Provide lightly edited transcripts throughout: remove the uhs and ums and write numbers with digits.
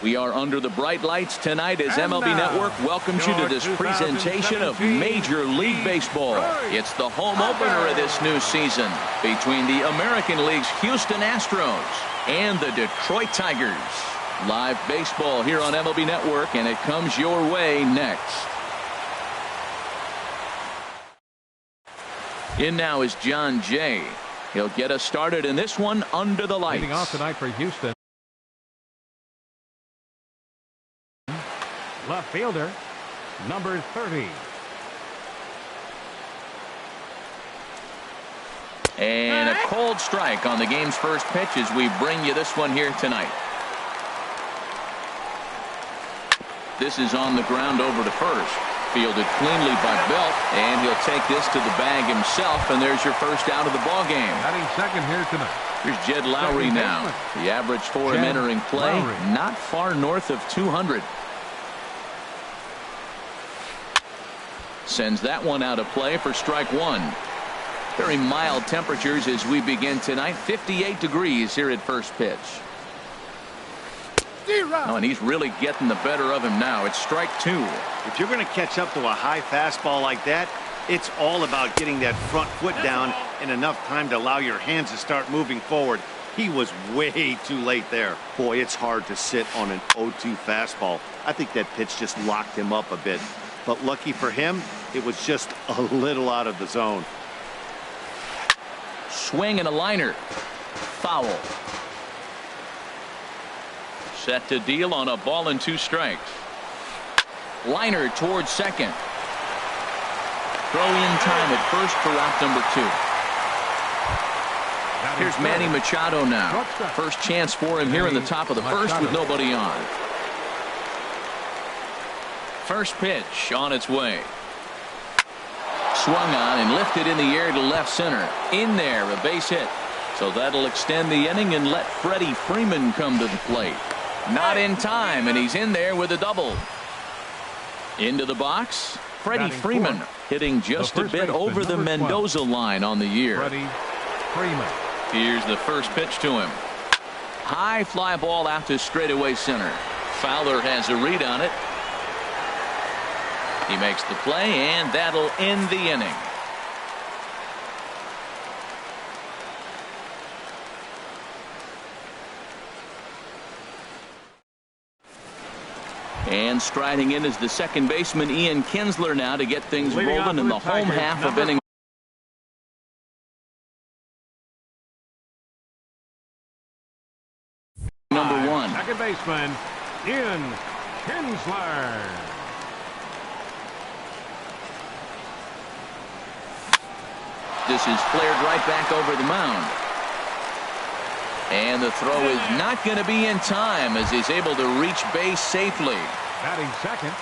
We are under the bright lights tonight as MLB Network welcomes you to this presentation of Major League Baseball. It's the home opener of this new season between the American League's Houston Astros and the Detroit Tigers. Live baseball here on MLB Network, and it comes your way next. In now is John Jay. He'll get us started in this one under the lights. Leading off tonight for Houston. Left fielder, number 30. And a cold strike on the game's first pitch as we bring you this one here tonight. This is on the ground over to first. Fielded cleanly by Belt, and he'll take this to the bag himself, and there's your first out of the ball game. Batting second here tonight. Here's Jed Lowry now. The average for him entering play, not far north of 200. Sends that one out of play for strike one. Very mild temperatures as we begin tonight. 58 degrees here at first pitch. Oh, and he's really getting the better of him now. It's strike two. If you're going to catch up to a high fastball like that, it's all about getting that front foot down in enough time to allow your hands to start moving forward. He was way too late there. Boy, it's hard to sit on an 0-2 fastball. I think that pitch just locked him up a bit. But lucky for him, it was just a little out of the zone. Swing and a liner. Foul. Set to deal on a ball and two strikes. Liner towards second. Throw in time at first for out number two. Here's Manny Machado now. First chance for him here in the top of the first with nobody on. First pitch on its way. Swung on and lifted in the air to left center. In there, a base hit. So that'll extend the inning and let Freddie Freeman come to the plate. Not in time, and he's in there with a double. Into the box, Freddie Freeman hitting just a bit over the Mendoza line on the year. Freddie Freeman. Here's the first pitch to him. High fly ball out to straightaway center. Fowler has a read on it. He makes the play, and that'll end the inning. And striding in is the second baseman Ian Kinsler now to get things rolling in the home half of inning number one. Second baseman Ian Kinsler. This is flared right back over the mound. And the throw is not going to be in time as he's able to reach base safely. Batting second.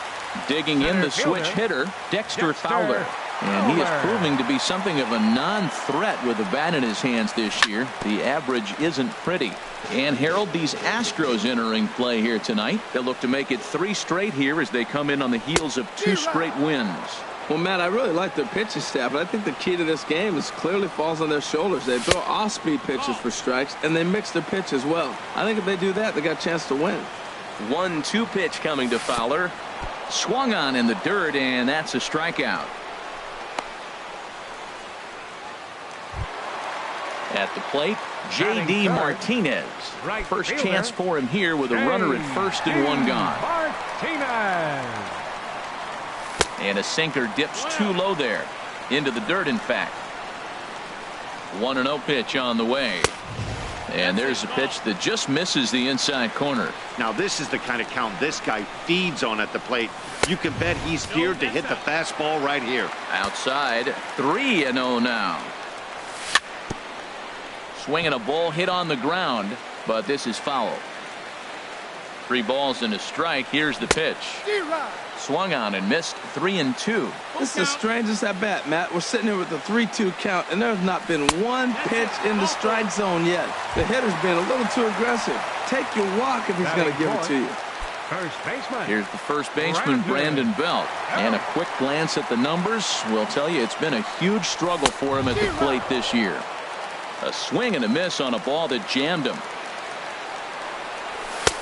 Digging in the switch hitter, Dexter Fowler. And he is proving to be something of a non-threat with the bat in his hands this year. The average isn't pretty. And Harold, these Astros entering play here tonight. They'll look to make it 3 straight here as they come in on the heels of 2 straight wins. Well, Matt, I really like their pitching staff, but I think the key to this game is clearly falls on their shoulders. They throw off-speed pitches for strikes, and they mix their pitch as well. I think if they do that, they got a chance to win. 1-2 pitch coming to Fowler. Swung on in the dirt, and that's a strikeout. At the plate, J.D. Martinez. First chance for him here with a runner at first and one gone. Martinez. And a sinker dips too low there. Into the dirt, in fact. 1-0 pitch on the way. And there's a pitch that just misses the inside corner. Now this is the kind of count this guy feeds on at the plate. You can bet he's geared to hit the fastball right here. Outside, 3-0 now. Swinging a ball hit on the ground, but this is foul. 3 balls and a strike. Here's the pitch. Swung on and missed. 3-2. This is the strangest at bat, Matt. We're sitting here with a 3-2 count, and there's not been one pitch in the strike zone yet. The hitter's been a little too aggressive. Take your walk if he's going to give it to you. First baseman. Here's the first baseman, Brandon Belt. And a quick glance at the numbers will tell you it's been a huge struggle for him at the plate this year. A swing and a miss on a ball that jammed him.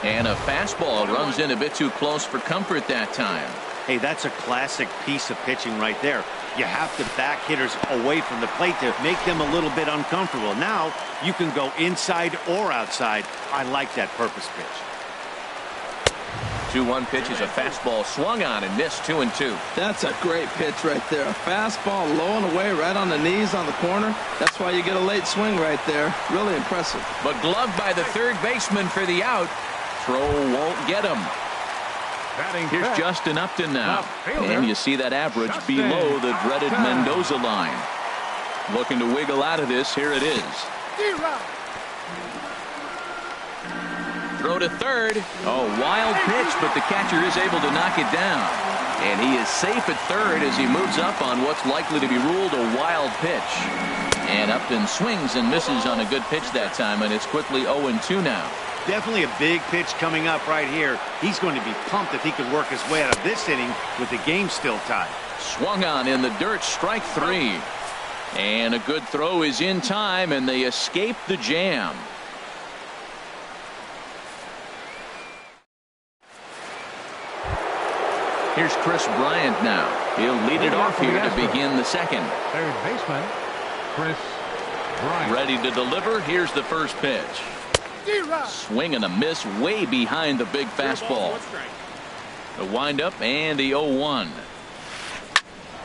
And a fastball runs in a bit too close for comfort that time. Hey, that's a classic piece of pitching right there. You have to back hitters away from the plate to make them a little bit uncomfortable. Now you can go inside or outside. I like that purpose pitch. 2-1 pitch is a fastball swung on and missed 2-2. That's a great pitch right there. A fastball low and away right on the knees on the corner. That's why you get a late swing right there. Really impressive. But gloved by the third baseman for the out. Throw won't get him. Here's Justin Upton now. And you see that average below the dreaded Mendoza line. Looking to wiggle out of this. Here it is. Throw to third. Oh, wild pitch, but the catcher is able to knock it down. And he is safe at third as he moves up on what's likely to be ruled a wild pitch. And Upton swings and misses on a good pitch that time, and it's quickly 0-2 now. Definitely a big pitch coming up right here. He's going to be pumped if he can work his way out of this inning with the game still tied. Swung on in the dirt, strike 3. And a good throw is in time, and they escape the jam. Here's Chris Bryant now. He'll lead it off here to begin the second. Third baseman, Chris Bryant. Ready to deliver. Here's the first pitch. Swing and a miss way behind the big fastball. The windup and the 0-1.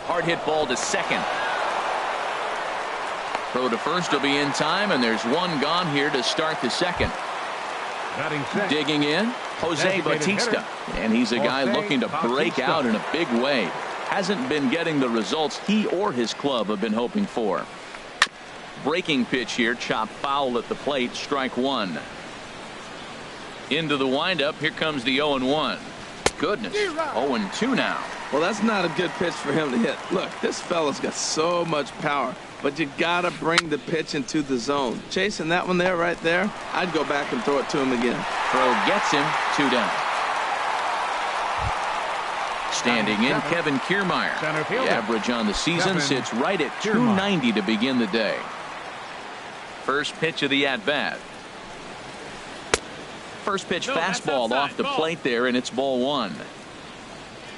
Hard hit ball to second. Throw to first will be in time, and there's one gone here to start the second. Digging in, Jose Bautista. And he's a guy looking to break out in a big way. Hasn't been getting the results he or his club have been hoping for. Breaking pitch here, chop foul at the plate, strike 1. Into the windup, here comes the 0-1. Goodness, 0-2 now. Well, that's not a good pitch for him to hit. Look, this fella's got so much power, but you gotta bring the pitch into the zone. Chasing that one there, right there, I'd go back and throw it to him again. Throw gets him, 2 down. Standing in, Kevin Kiermaier. The average on the season sits right at 290 to begin the day. First pitch of the at-bat. First pitch fastball off the plate there, and it's ball 1.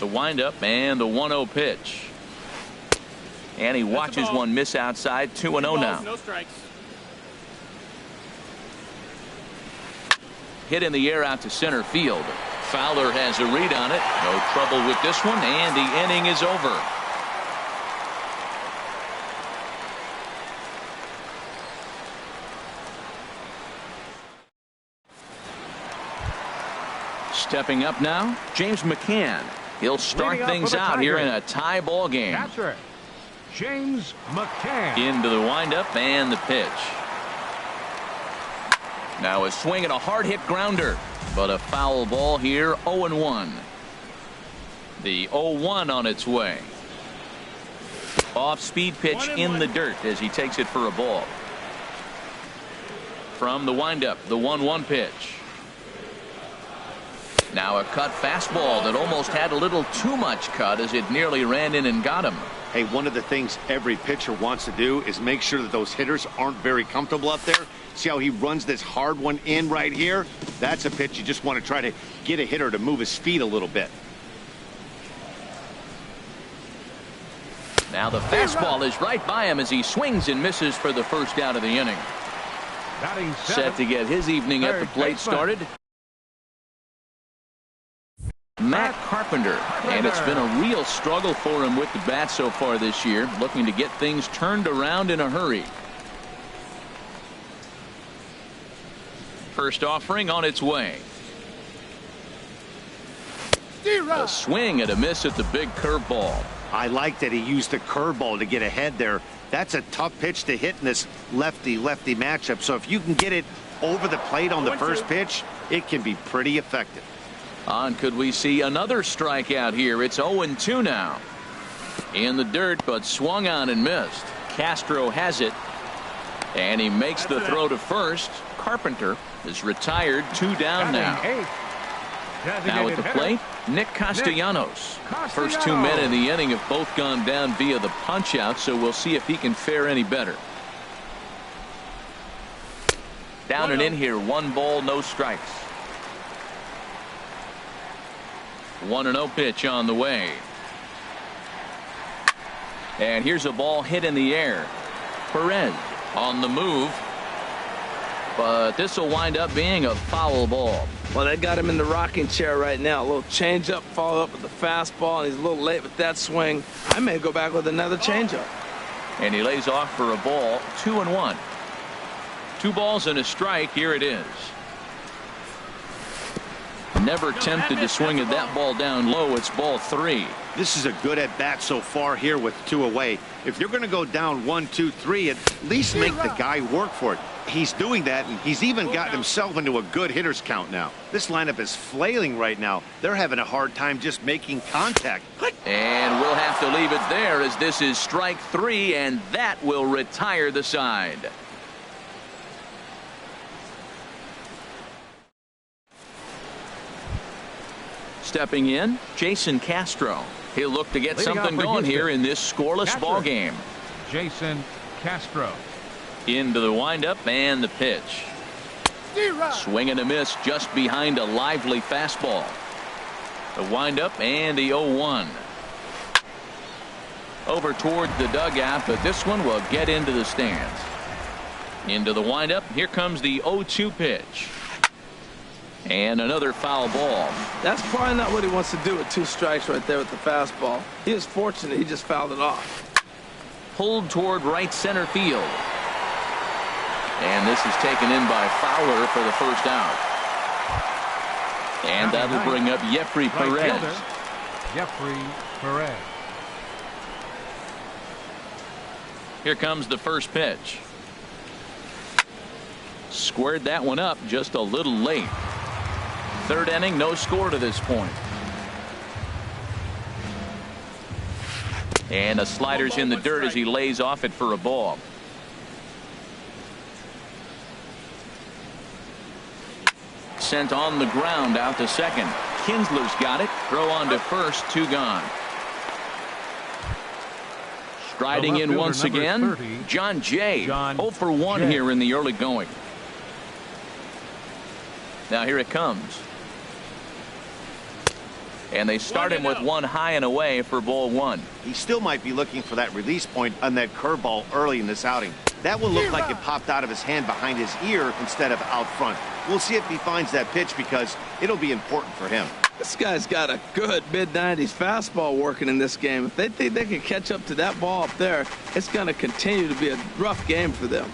The windup and the 1-0 pitch. And he watches one miss outside. 2-0 now. No strikes. Hit in the air out to center field. Fowler has a read on it. No trouble with this one, and the inning is over. Stepping up now, James McCann. He'll start things out here in a tie ball game. Catcher, James McCann. Into the windup and the pitch. Now a swing and a hard hit grounder, but a foul ball here. 0-1. The 0-1 on its way. Off speed pitch in the dirt as he takes it for a ball. From the windup, the 1-1 pitch. Now a cut fastball that almost had a little too much cut as it nearly ran in and got him. Hey, one of the things every pitcher wants to do is make sure that those hitters aren't very comfortable up there. See how he runs this hard one in right here? That's a pitch you just want to try to get a hitter to move his feet a little bit. Now the fastball is right by him as he swings and misses for the first out of the inning. Set to get his evening at the plate started. Matt Carpenter, and it's been a real struggle for him with the bat so far this year, looking to get things turned around in a hurry. First offering on its way. A swing and a miss at the big curveball. I like that he used the curveball to get ahead there. That's a tough pitch to hit in this lefty-lefty matchup. So if you can get it over the plate on the first pitch, it can be pretty effective. Could we see another strikeout here? It's 0-2 now. In the dirt, but swung on and missed. Castro has it, and he makes the throw to first. Carpenter is retired. 2 down now. Now at the plate, Nick Castellanos. First 2 men in the inning have both gone down via the punch out, so we'll see if he can fare any better. Down and in here, 1 ball, no strikes. 1-0 pitch on the way. And here's a ball hit in the air. Perez on the move. But this will wind up being a foul ball. Well, they got him in the rocking chair right now. A little changeup, follow up with the fastball, and he's a little late with that swing. I may go back with another changeup. And he lays off for a ball. 2-1. 2 balls and a strike. Here it is. Never tempted to swing at that ball down low. It's ball 3. This is a good at bat so far here with 2 away. If you're going to go down 1, 2, 3, at least make the guy work for it. He's doing that, and he's even gotten himself into a good hitter's count now. This lineup is flailing right now. They're having a hard time just making contact. And we'll have to leave it there as this is strike 3, and that will retire the side. Stepping in, Jason Castro. He'll look to get something going here in this scoreless ball game. Jason Castro. Into the windup and the pitch. Swing and a miss just behind a lively fastball. The windup and the 0-1. Over toward the dugout, but this one will get into the stands. Into the windup. Here comes the 0-2 pitch. And another foul ball. That's probably not what he wants to do with 2 strikes right there with the fastball. He was fortunate he just fouled it off. Pulled toward right center field. And this is taken in by Fowler for the first out. And that'll bring up Jeffrey Perez. Jeffrey Perez. Here comes the first pitch. Squared that one up just a little late. 3rd inning, no score to this point. And the slider's in the dirt as he lays off it for a ball. Sent on the ground out to second. Kinsler's got it. Throw on to first. 2 gone. Striding in once again, John Jay. 0 for 1 here in the early going. Now here it comes. And they start him with 1 high and away for ball 1. He still might be looking for that release point on that curveball early in this outing. That one looked like it popped out of his hand behind his ear instead of out front. We'll see if he finds that pitch because it'll be important for him. This guy's got a good mid-90s fastball working in this game. If they think they can catch up to that ball up there, it's going to continue to be a rough game for them.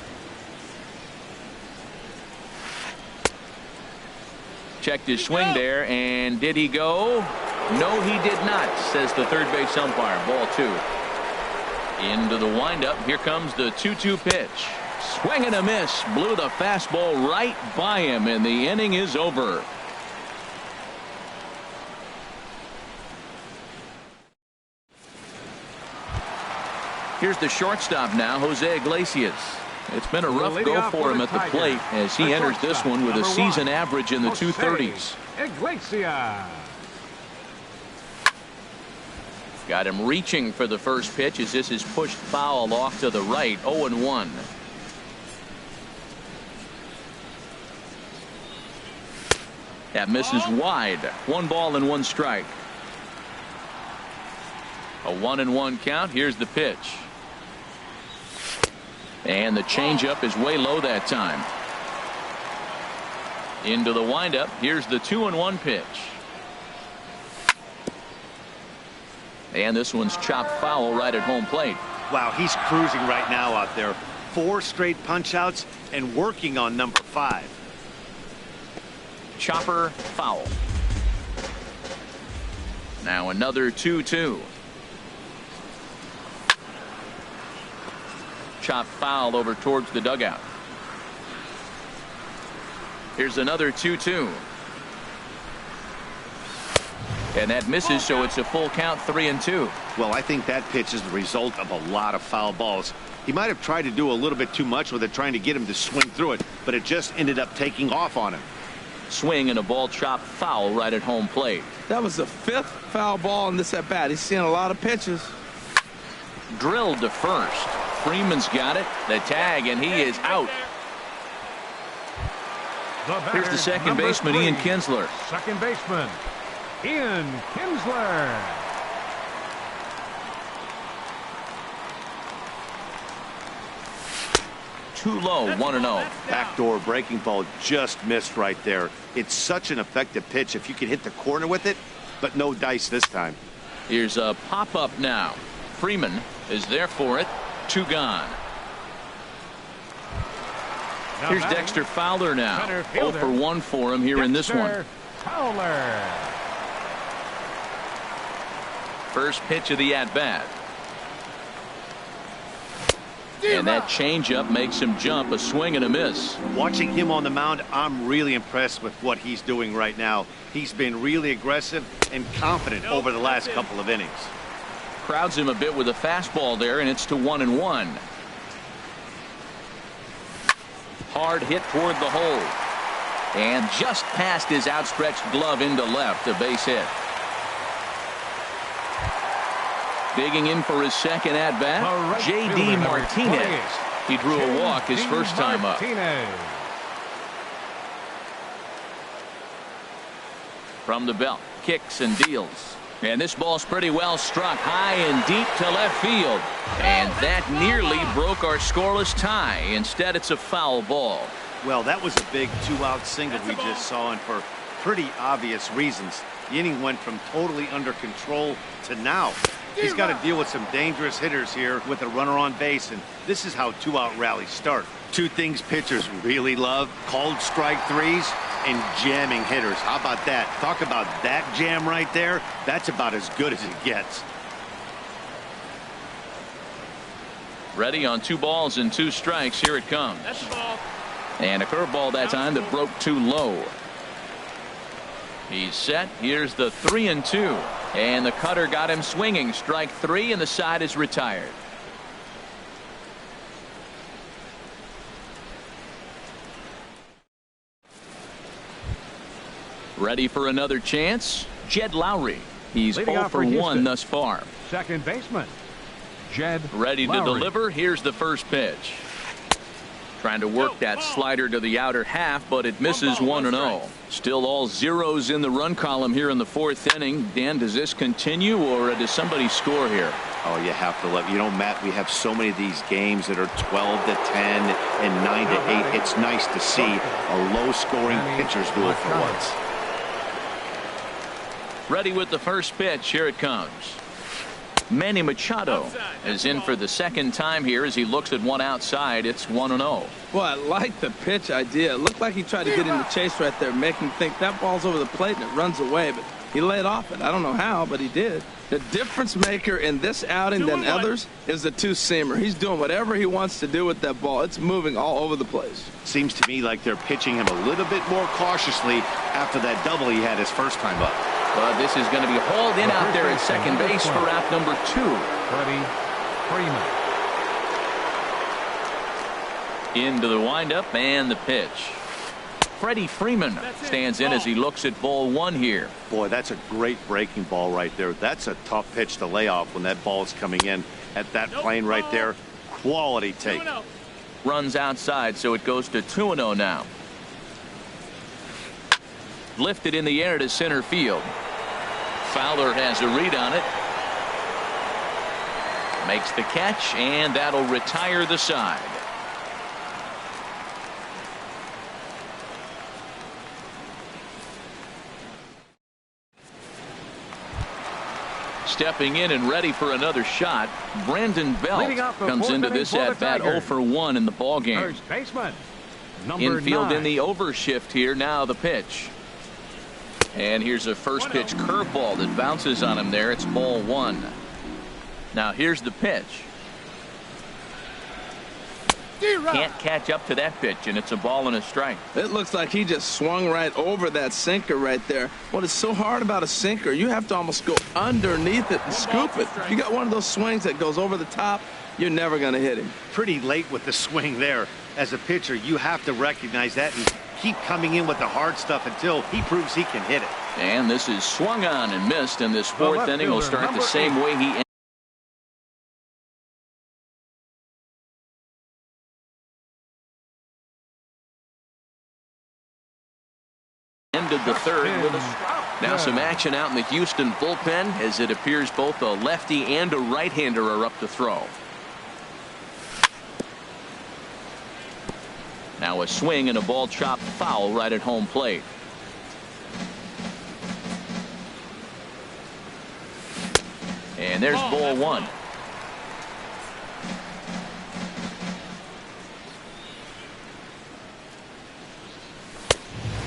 Checked his swing there, and did he go? No, he did not, says the third base umpire. Ball 2. Into the windup. Here comes the 2-2 pitch. Swing and a miss. Blew the fastball right by him, and the inning is over. Here's the shortstop now, Jose Iglesias. It's been a rough go for him at the plate as he enters this one with a season average in the 230s. Iglesias. Got him reaching for the first pitch as this is pushed foul off to the right. 0-1. That misses wide. 1 ball and 1 strike. A 1-1 count. Here's the pitch. And the changeup is way low that time. Into the windup. Here's the 2-1 pitch. And this one's chopped foul right at home plate. Wow, he's cruising right now out there. 4 straight punch outs and working on number 5. Chopper foul. Now another 2-2. Chop foul over towards the dugout. Here's another 2-2. And that misses, so it's a full count. 3-2. Well, I think that pitch is the result of a lot of foul balls. He might have tried to do a little bit too much with it, trying to get him to swing through it, but it just ended up taking off on him. Swing and a ball chopped foul right at home plate. That was the 5th foul ball in this at bat. He's seeing a lot of pitches. Drilled to first. Freeman's got it. The tag, and he is out. Here's the second baseman, Ian Kinsler. Second baseman, Ian Kinsler. Too low, 1-0. Backdoor breaking ball just missed right there. It's such an effective pitch if you can hit the corner with it, but no dice this time. Here's a pop-up now. Freeman is there for it. 2 gone. Here's Dexter Fowler now. 0 for 1 for him here in this one. Fowler. First pitch of the at-bat. And that changeup makes him jump. A swing and a miss. Watching him on the mound, I'm really impressed with what he's doing right now. He's been really aggressive and confident over the last couple of innings. Crowds him a bit with a fastball there, and it's to 1-1. Hard hit toward the hole. And just past his outstretched glove into left, a base hit. Digging in for his second at-bat, J.D. Martinez. He drew a walk his first time up. From the belt, kicks and deals. And this ball's pretty well struck high and deep to left field. And that nearly broke our scoreless tie. Instead, it's a foul ball. Well, that was a big 2-out single we just saw, and for pretty obvious reasons. The inning went from totally under control to now. He's got to deal with some dangerous hitters here with a runner on base, and this is how 2-out rallies start. 2 things pitchers really love: called strike threes and jamming hitters. How about that? Talk about that jam right there. That's about as good as it gets. Ready on 2 balls and 2 strikes. Here it comes. That's the ball. And a curveball that time that broke too low. He's set. Here's the 3-2. And the cutter got him swinging. Strike 3, and the side is retired. Ready for another chance? Jed Lowry. He's 0 for 1 thus far. Second baseman, Jed Ready to Lowry. deliver. Here's the first pitch. Trying to work that slider to the outer half, but it misses 1-0. Still all zeros in the run column here in the 4th inning. Dan, does this continue, or does somebody score here? Oh, you have to let. You know, Matt, we have so many of these games that are 12 to 10 and 9 to 8. It's nice to see a low-scoring pitcher's duel for once. Ready with the first pitch. Here it comes. Manny Machado is in for the second time here as he looks at one outside. It's 1-0. Well, I like the pitch idea. It looked like he tried to get in the chase right there, making him think that ball's over the plate and it runs away, but he laid off it. I don't know how, but he did. The difference maker in this outing than others is the 2-seamer. He's doing whatever he wants to do with that ball. It's moving all over the place. Seems to me like they're pitching him a little bit more cautiously after that double he had his first time up. But this is going to be hauled in out there at second base for out number 2. Freddie Freeman. Into the windup and the pitch. Freddie Freeman stands in as he looks at ball 1 here. Boy, that's a great breaking ball right there. That's a tough pitch to lay off when that ball is coming in at that plane right there. Quality take. Runs outside, so it goes to 2-0 now. Lifted in the air to center field. Fowler has a read on it. Makes the catch, and that'll retire the side. Stepping in and ready for another shot, Brandon Belt comes into this at-bat 0 for 1 in the ballgame. First baseman, number Infield 9. in the overshift here. Now the pitch. And here's a first pitch curveball that bounces on him there. It's ball 1. Now here's the pitch. Can't catch up to that pitch, and it's a ball and a strike. It looks like he just swung right over that sinker right there. What is so hard about a sinker, you have to almost go underneath it and scoop it. If you got one of those swings that goes over the top, you're never going to hit him. Pretty late with the swing there. As a pitcher, you have to recognize that and keep coming in with the hard stuff until he proves he can hit it. And this is swung on and missed, and this 4th inning will start the same way he ended the 3rd with a strike. Now some action out in the Houston bullpen, as it appears both a lefty and a right-hander are up to throw. Now a swing and a ball chopped foul right at home plate. And there's ball one.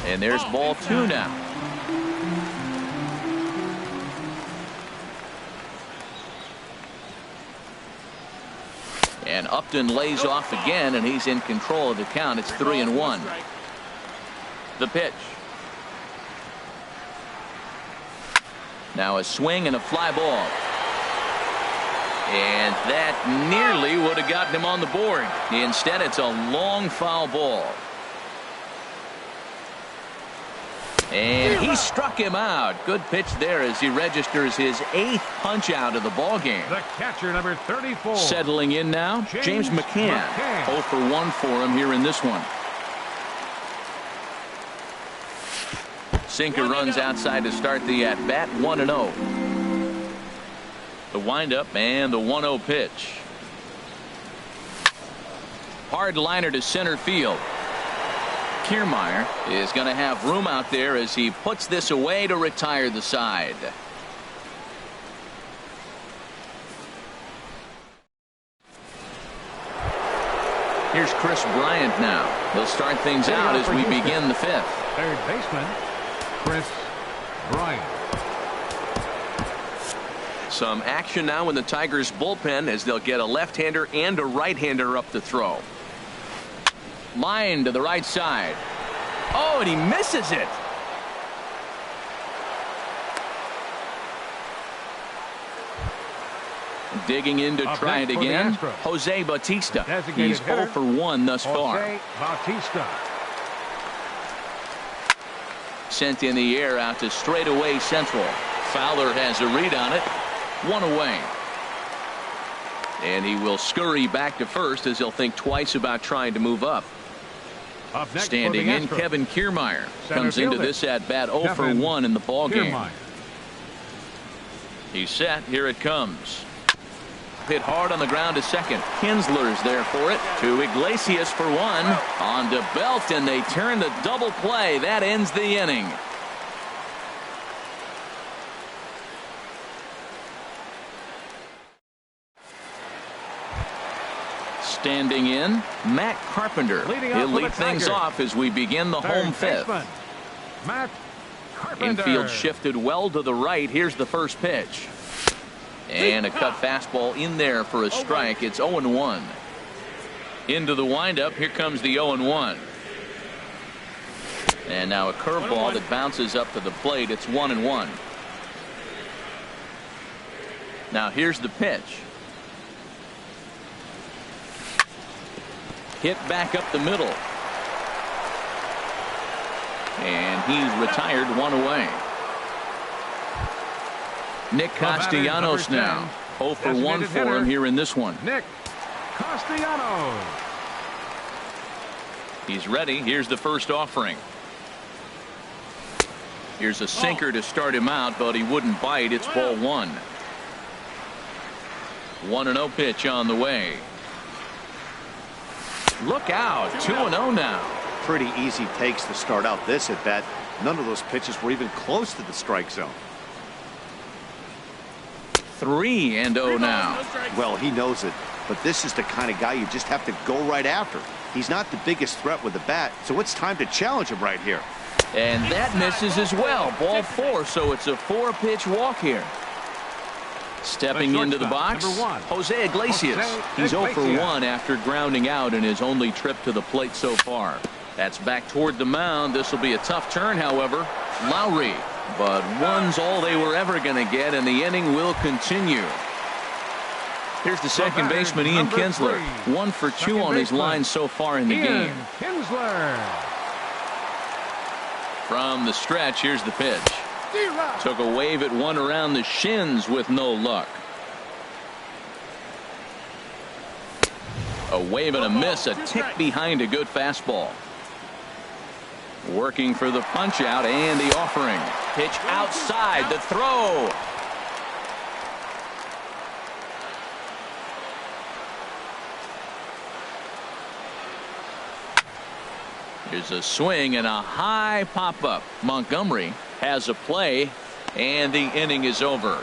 And there's ball two now. And Upton lays off again, and he's in control of the count. It's 3-1. The pitch. Now a swing and a fly ball. And that nearly would have gotten him on the board. Instead, it's a long foul ball. And he struck him out. Good pitch there as he registers his 8th punch out of the ball game. The catcher, number 34. Settling in now, James McCann. 0 for 1 for him here in this one. Sinker runs outside to start the at-bat. 1-0. The windup and the 1-0 pitch. Hard liner to center field. Kiermaier is going to have room out there as he puts this away to retire the side. Here's Chris Bryant now. He'll start things out as we begin the 5th. Third baseman, Chris Bryant. Some action now in the Tigers bullpen as they'll get a left-hander and a right-hander up to throw. Line to the right side. Oh, and he misses it. Digging in to try it again. Jose Bautista. He's 0 for 1 thus far. Jose Bautista. Sent in the air out to straightaway central. Fowler has a read on it. 1 away. And he will scurry back to first as he'll think twice about trying to move up. Standing in, Kevin Kiermaier comes into this at bat 0 for 1 in the ball game. He's set. Here it comes. Hit hard on the ground to second. Kinsler's there for it. To Iglesias for 1. On to Belt, and they turn the double play. That ends the inning. Standing in, Matt Carpenter. He'll lead things off as we begin the home 5th. Matt Carpenter. Infield shifted well to the right. Here's the first pitch. And a cut fastball in there for a strike. It's 0-1. Into the windup. Here comes the 0-1. And now a curveball that bounces up to the plate. It's 1-1. Now here's the pitch. Hit back up the middle. And he's retired 1 away. Nick Castellanos now. 0 for 1 for him here in this one. Nick Castellanos. He's ready. Here's the first offering. Here's a sinker to start him out, but he wouldn't bite. It's ball 1. 1-0 pitch on the way. Look out. 2-0 now. Pretty easy takes to start out this at bat. None of those pitches were even close to the strike zone. 3-0 now. Well, he knows it, but this is the kind of guy you just have to go right after. He's not the biggest threat with the bat, so it's time to challenge him right here. And that misses as well. Ball 4, so it's a 4-pitch walk here. Stepping into the box, Jose Iglesias. He's 0 for 1 after grounding out in his only trip to the plate so far. That's back toward the mound. This will be a tough turn, however. Lowry, but one's all they were ever going to get, and the inning will continue. Here's the second baseman, Ian Kinsler. 1 for 2 on his line so far in the game. Kinsler. From the stretch, here's the pitch. Took a wave at one around the shins with no luck. A wave and a miss, a tick behind a good fastball. Working for the punch out and the offering. Pitch outside, the throw. Here's a swing and a high pop-up. Montgomery has a play, and the inning is over.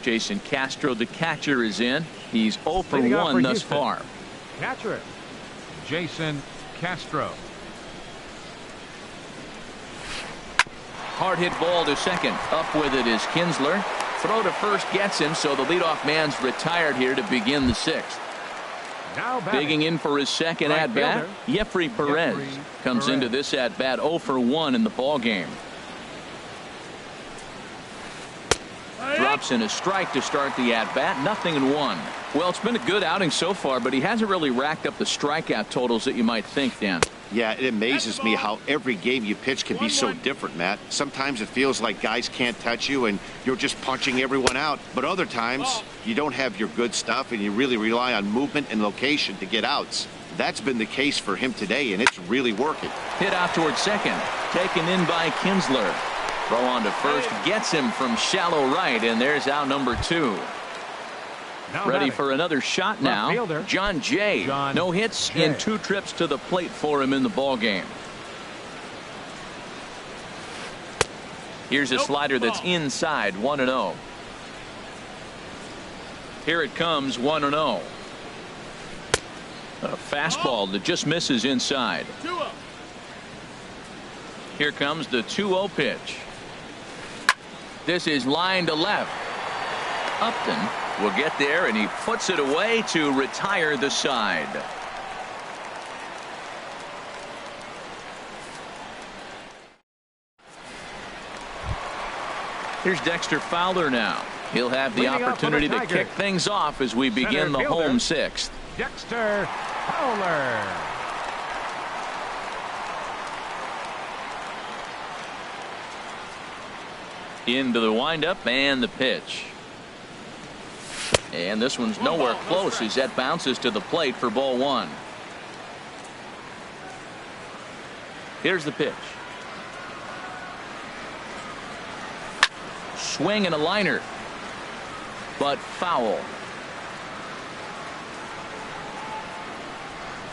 Jason Castro, the catcher, is in. He's 0 for 1 thus far. Catcher, Jason Castro. Hard hit ball to second. Up with it is Kinsler. Throw to first gets him, so the leadoff man's retired here to begin the sixth. Now batting. Digging in for his second Right at-bat, Jeffrey Perez comes into this at-bat 0 for 1 in the ballgame. Drops in a strike to start the at-bat. 0-1. Well, it's been a good outing so far, but he hasn't really racked up the strikeout totals that you might think, Dan. Yeah, it amazes me how every game you pitch can be so different, Matt. Sometimes it feels like guys can't touch you and you're just punching everyone out. But other times, you don't have your good stuff and you really rely on movement and location to get outs. That's been the case for him today, and it's really working. Hit out towards second. Taken in by Kinsler. Throw on to first gets him from shallow right, and there's out number 2. Now Ready batting. for another shot now. Fielder. John Jay. No hits in 2 trips to the plate for him in the ball game. Here's a slider that's inside, 1-0. Here it comes, 1-0. A fastball that just misses inside. Here comes the 2-0 pitch. This is line to left. Upton will get there, and he puts it away to retire the side. Here's Dexter Fowler now. He'll have the opportunity to kick things off as we begin the home sixth. Dexter Fowler. Into the windup and the pitch. And this one's nowhere close as that bounces to the plate for ball 1. Here's the pitch. Swing and a liner, but foul.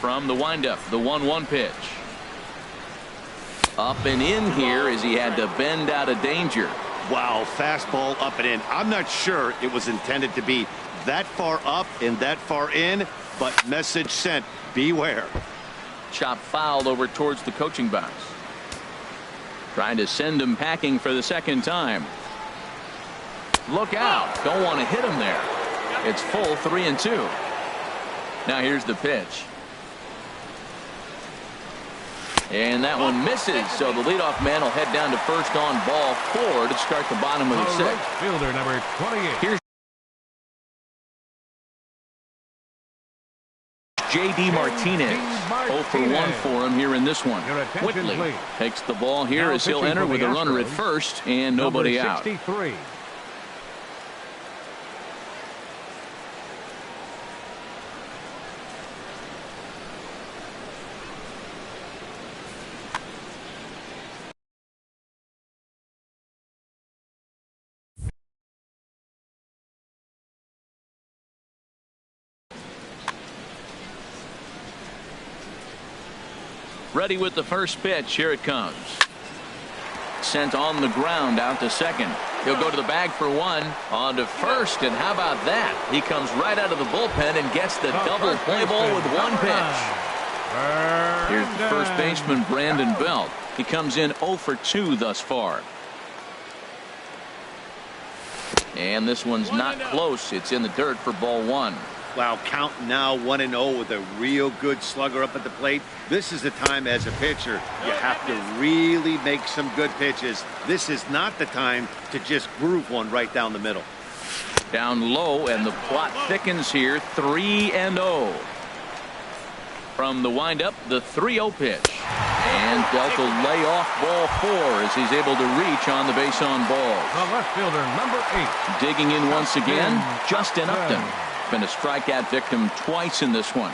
From the windup, the 1-1 pitch. Up and in here as he had to bend out of danger. Wow, fastball up and in. I'm not sure it was intended to be that far up and that far in, but message sent, beware. Chop fouled over towards the coaching box. Trying to send him packing for the second time. Look out. Don't want to hit him there. It's full 3-2. Now here's the pitch. And that one misses, so the leadoff man will head down to first on ball 4 to start the bottom of the sixth. Fielder number 28. Here's J.D. Martinez. 0 for 1 for him here in this one. Whitley takes the ball here as he'll enter with a runner at first and nobody out. 63. Ready with the first pitch. Here it comes. Sent on the ground out to second. He'll go to the bag for 1. On to first, and how about that? He comes right out of the bullpen and gets the double play ball with 1 pitch. Here's the first baseman, Brandon Belt. He comes in 0 for 2 thus far. And this one's not close. It's in the dirt for ball 1. Wow, count now 1-0 with a real good slugger up at the plate. This is the time as a pitcher you have to really make some good pitches. This is not the time to just groove one right down the middle. Down low, and the plot thickens here. 3-0. From the windup, the 3-0 pitch. And dealt a layoff ball 4 as he's able to reach on the base on balls. The left fielder, number 8. Digging in once again, Justin Upton. Been a strikeout victim twice in this one.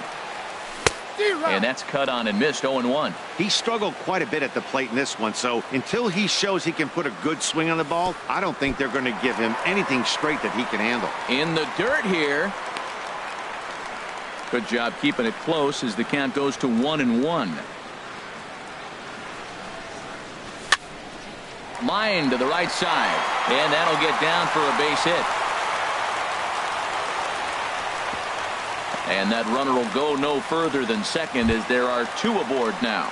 And that's cut on and missed 0-1. He struggled quite a bit at the plate in this one, so until he shows he can put a good swing on the ball, I don't think they're going to give him anything straight that he can handle. In the dirt here. Good job keeping it close as the count goes to 1-1. Line to the right side, and that'll get down for a base hit. And that runner will go no further than second as there are 2 aboard now.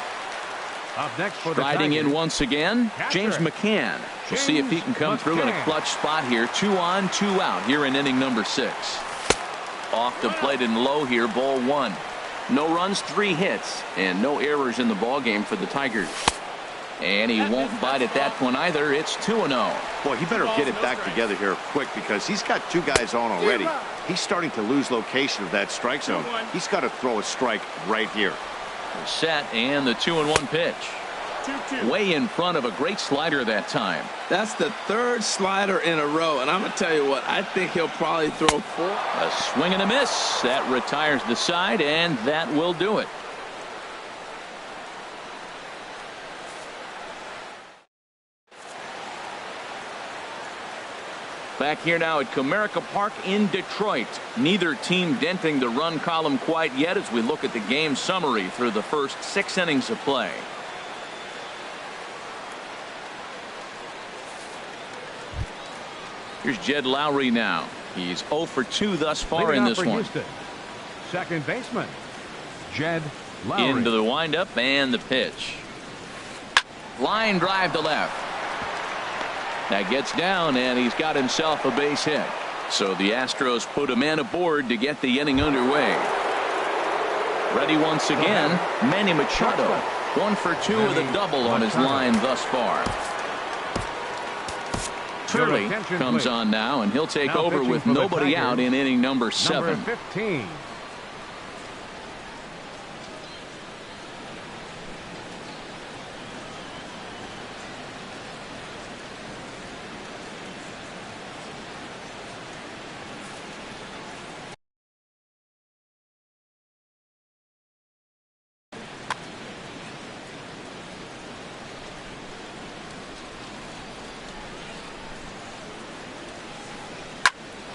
Up next for Striding the in once again, James McCann. We'll see if he can come through in a clutch spot here. 2 on, 2 out here in inning number 6. Off the plate and low here, ball 1. No runs, 3 hits, and no errors in the ball game for the Tigers. And he won't bite at that one either. It's 2-0. Boy, he better get it back together here quick because he's got 2 guys on already. He's starting to lose location of that strike zone. He's got to throw a strike right here. The set and the 2-1 pitch. Way in front of a great slider that time. That's the 3rd slider in a row, and I'm going to tell you what, I think he'll probably throw 4. A swing and a miss. That retires the side, and that will do it. Back here now at Comerica Park in Detroit. Neither team denting the run column quite yet as we look at the game summary through the first 6 innings of play. Here's Jed Lowry now. He's 0 for 2 thus far in this one. Houston. Second baseman, Jed Lowry. Into the windup and the pitch. Line drive to left. That gets down, and he's got himself a base hit. So the Astros put a man aboard to get the inning underway. Ready once again, Manny Machado. 1 for 2 with a double on his line thus far. Turley comes on now, and he'll take over with nobody out in inning number 7. Number 15.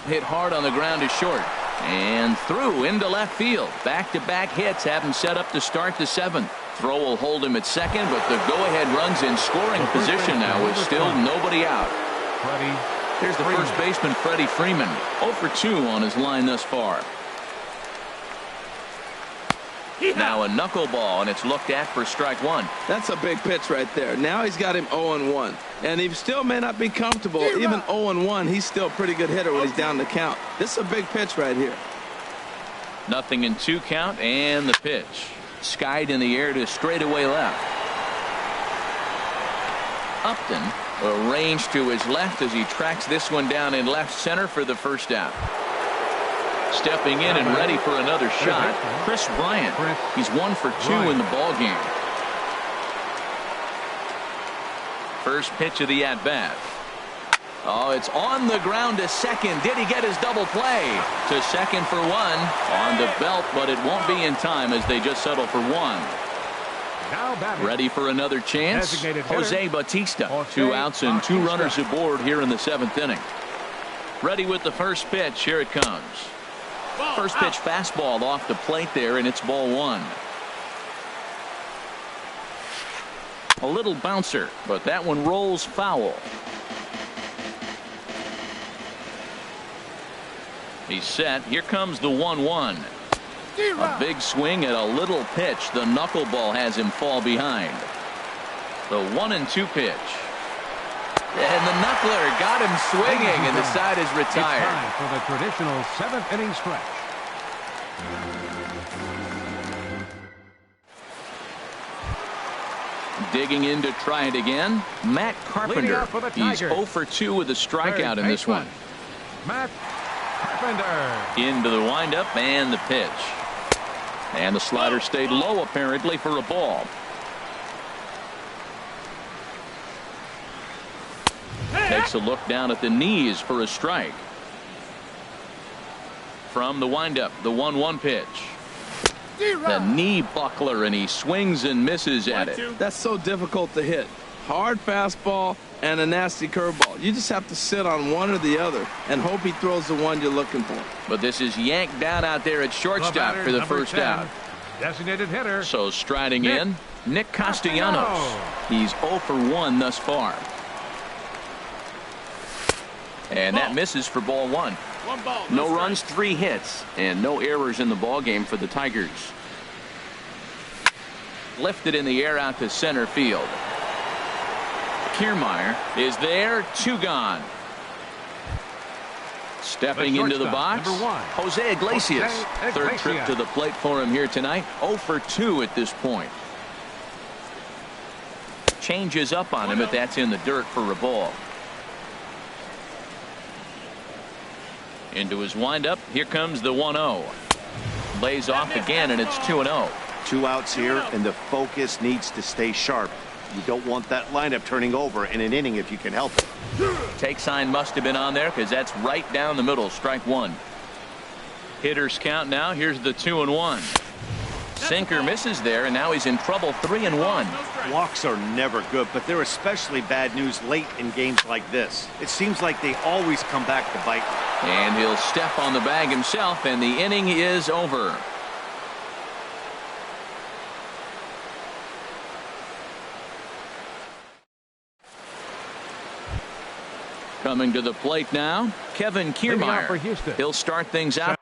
Hit hard on the ground to short and through into left field. Back-to-back hits have him set up to start the 7th. Throw will hold him at second, but the go-ahead runs in scoring position now with still nobody out. Here's the first baseman, Freddie Freeman. 0 for 2 on his line thus far. Now a knuckleball, and it's looked at for strike 1. That's a big pitch right there. Now he's got him 0-1. And he still may not be comfortable. Even 0-1, he's still a pretty good hitter when he's down the count. This is a big pitch right here. 0-2 count, and the pitch. Skied in the air to straightaway left. Upton arranged to his left as he tracks this one down in left center for the first out. Stepping in and ready for another shot, Chris Bryant. He's 1 for 2 in the ball game. First pitch of the at-bat. Oh, it's on the ground to second. Did he get his double play? To second for 1 on the belt, but it won't be in time as they just settle for 1. Ready for another chance. Jose Bautista. 2 outs and 2 runners aboard here in the 7th inning. Ready with the first pitch. Here it comes. First pitch fastball off the plate there, and it's ball 1. A little bouncer, but that one rolls foul. He's set. Here comes the 1-1. A big swing at a little pitch. The knuckleball has him fall behind. The 1-2 pitch. And the knuckler got him swinging, and the side is retired. It's time for the traditional 7th inning stretch. Digging in to try it again, Matt Carpenter. He's 0 for 2 with a strikeout in this one. Matt Carpenter. Into the windup and the pitch. And the slider stayed low apparently for a ball. takes a look down at the knees for a strike. From the windup, the 1-1 pitch. The knee buckler, and he swings and misses at it. That's so difficult to hit. Hard fastball and a nasty curveball. You just have to sit on one or the other and hope he throws the one you're looking for. But this is yanked down out there at shortstop for the first out. Designated hitter. So striding in, Nick Castellanos. He's 0 for 1 thus far. And that misses for ball 1. No runs, 3 hits, and no errors in the ball game for the Tigers. Lifted in the air out to center field. Kiermaier is there, 2 gone. Stepping into the box, Jose Iglesias. Third trip to the plate for him here tonight. 0 for 2 at this point. Changes up on him, but that's in the dirt for a ball. Into his windup. Here comes the 1-0. Lays off again, and it's 2-0. 2 outs here, and the focus needs to stay sharp. You don't want that lineup turning over in an inning if you can help it. Take sign must have been on there because that's right down the middle. Strike 1. Hitters count now. Here's the 2-1. Sinker misses there, and now he's in trouble. 3-1. Walks are never good, but they're especially bad news late in games like this. It seems like they always come back to bite. And he'll step on the bag himself, and the inning is over. Coming to the plate now, Kevin Kiermaier. He'll start things out.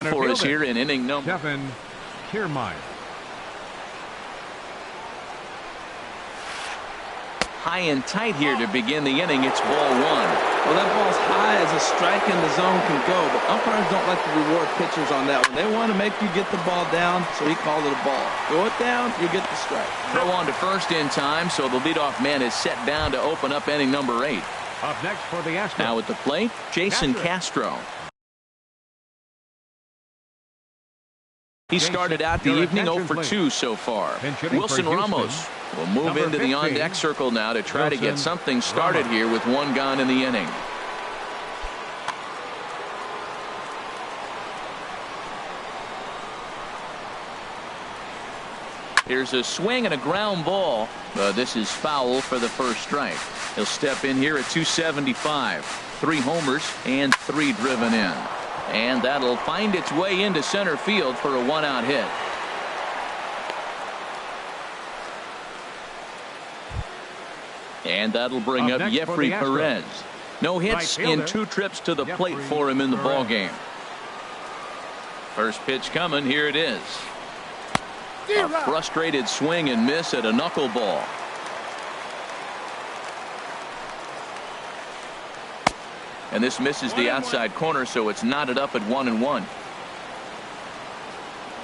For us here in inning number. Kevin Kiermaier. High and tight here to begin the inning. It's ball 1. Well, that ball's high as a strike in the zone can go, but umpires don't like to reward pitchers on that one. They want to make you get the ball down, so he called it a ball. Throw it down, you get the strike. Throw on to first in time, so the leadoff man is set down to open up inning number 8. Up next for the Astros. Now at the plate, Jason Castro. He started out the evening 0 for 2 so far. Wilson Ramos will move into the on-deck circle now to try to get something started here with 1 gone in the inning. Here's a swing and a ground ball. This is foul for the first strike. He'll step in here at 275. 3 homers and 3 driven in. And that'll find its way into center field for a 1-out hit. And that'll bring up Jeffrey Perez. No hits in 2 trips to the plate for him in the ball game. First pitch coming. Here it is. A frustrated swing and miss at a knuckleball. And this misses the outside corner, so it's knotted up at 1-1.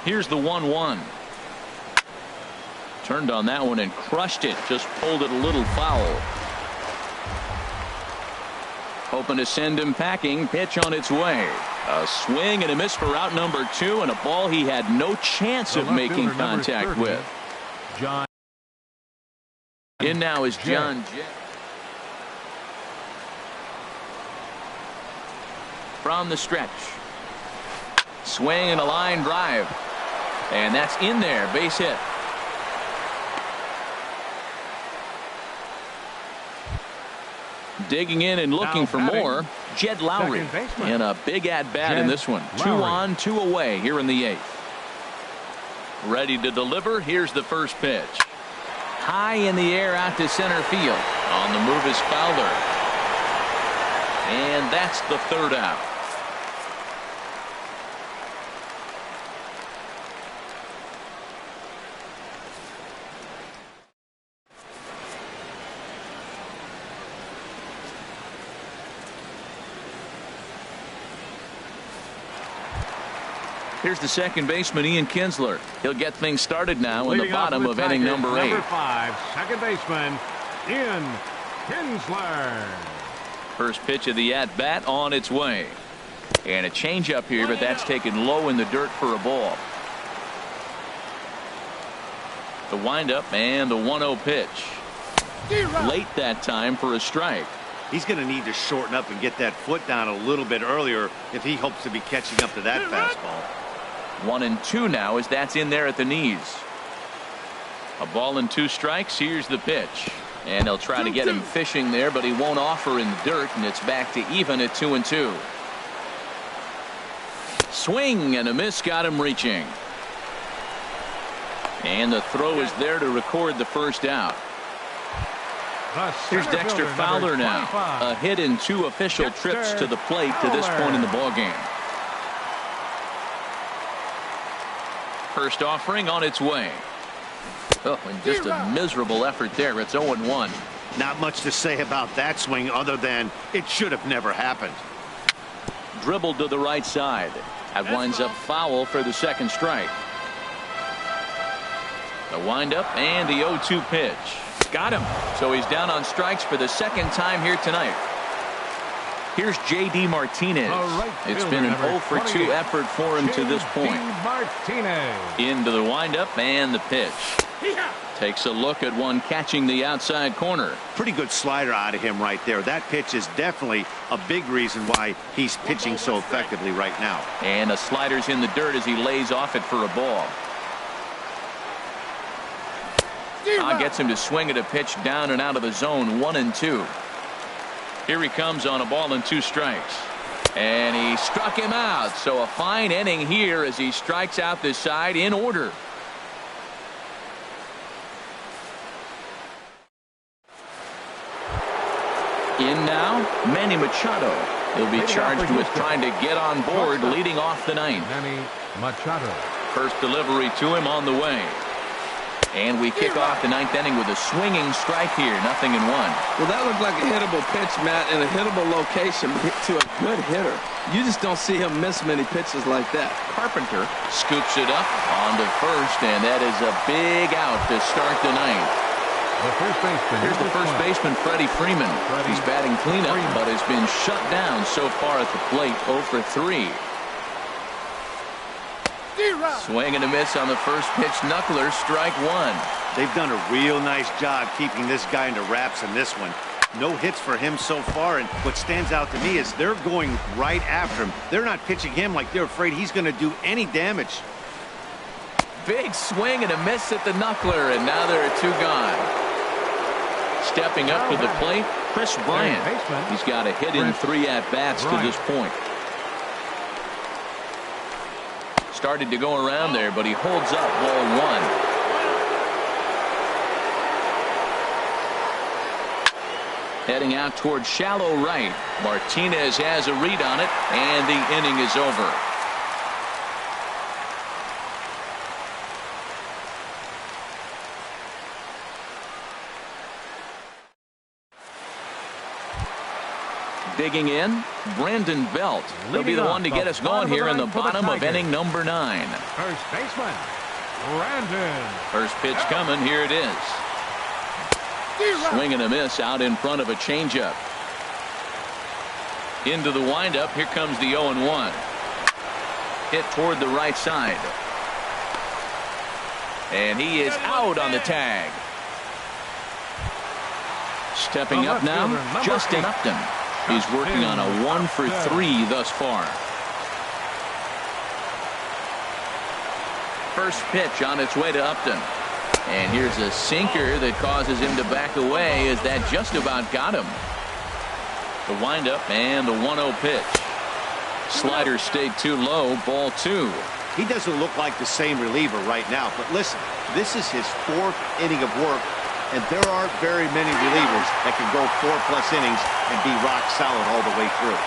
Here's the 1-1. Turned on that one and crushed it. Just pulled it a little foul. Hoping to send him packing. Pitch on its way. A swing and a miss for out number 2, and a ball he had no chance of making contact with. In now is John Jett. From the stretch. Swing and a line drive. And that's in there. Base hit. Digging in and looking for more. Jed Lowry. And a big at-bat in this one. 2 on, 2 away here in the 8th. Ready to deliver. Here's the first pitch. High in the air out to center field. On the move is Fowler. And that's the 3rd out. Here's the second baseman, Ian Kinsler. He'll get things started now in the bottom of inning number 8. Number 5, second baseman, Ian Kinsler. First pitch of the at-bat on its way. And a changeup here, but that's taken low in the dirt for a ball. The windup and the 1-0 pitch. Late that time for a strike. He's going to need to shorten up and get that foot down a little bit earlier if he hopes to be catching up to that fastball. 1-2 now as that's in there at the knees. A ball and 2 strikes. Here's the pitch. And they'll try to get him fishing there, but he won't offer in the dirt, and it's back to even at 2-2. Swing and a miss got him reaching. And the throw is there to record the first out. Here's Dexter Fowler now. A hit in 2 official trips to the plate to this point in the ballgame. First offering on its way. Oh, and just a miserable effort there. It's 0-1. Not much to say about that swing other than it should have never happened. Dribbled to the right side. That winds up foul for the second strike. The windup and the 0-2 pitch. Got him. So he's down on strikes for the second time here tonight. Here's J.D. Martinez. It's been an 0-for-2 effort for him to this point. Into the windup and the pitch. Takes a look at one catching the outside corner. Pretty good slider out of him right there. That pitch is definitely a big reason why he's pitching so effectively right now. And a slider's in the dirt as he lays off it for a ball. Gets him to swing at a pitch down and out of the zone. 1-2. Here he comes on a ball and 2 strikes. And he struck him out. So a fine inning here as he strikes out this side in order. In now, Manny Machado. He'll be charged with trying to get on board leading off the ninth. Manny Machado. First delivery to him on the way. And we kick off the ninth inning with a swinging strike here. 0-1. Well, that looked like a hittable pitch, Matt, in a hittable location to a good hitter. You just don't see him miss many pitches like that. Carpenter scoops it up onto first, and that is a big out to start the ninth. Here's the first baseman, Freddie Freeman. He's batting cleanup, but has been shut down so far at the plate. 0-for-3. Swing and a miss on the first pitch. Knuckler, strike 1. They've done a real nice job keeping this guy into wraps in this one. No hits for him so far, and what stands out to me is they're going right after him. They're not pitching him like they're afraid he's going to do any damage. Big swing and a miss at the knuckler, and now there are 2 gone. Stepping up to the plate, Chris Bryant. He's got a hit in 3 at-bats to this point. Started to go around there, but he holds up ball 1. Heading out towards shallow right. Martinez has a read on it, and the inning is over. Digging in, Brandon Belt. He'll be the one to get us going here in the bottom of inning number 9. First baseman, Brandon. First pitch coming. Here it is. Swing and a miss out in front of a changeup. Into the windup. Here comes the 0-1. Hit toward the right side. And he is out on the tag. Stepping up now, Justin Upton. He's working on a 1-for-3 thus far. First pitch on its way to Upton. And here's a sinker that causes him to back away as that just about got him. The windup and the 1-0 pitch. Slider stayed too low. Ball 2. He doesn't look like the same reliever right now, but listen, this is his 4th inning of work. And there aren't very many relievers that can go 4+ innings and be rock solid all the way through.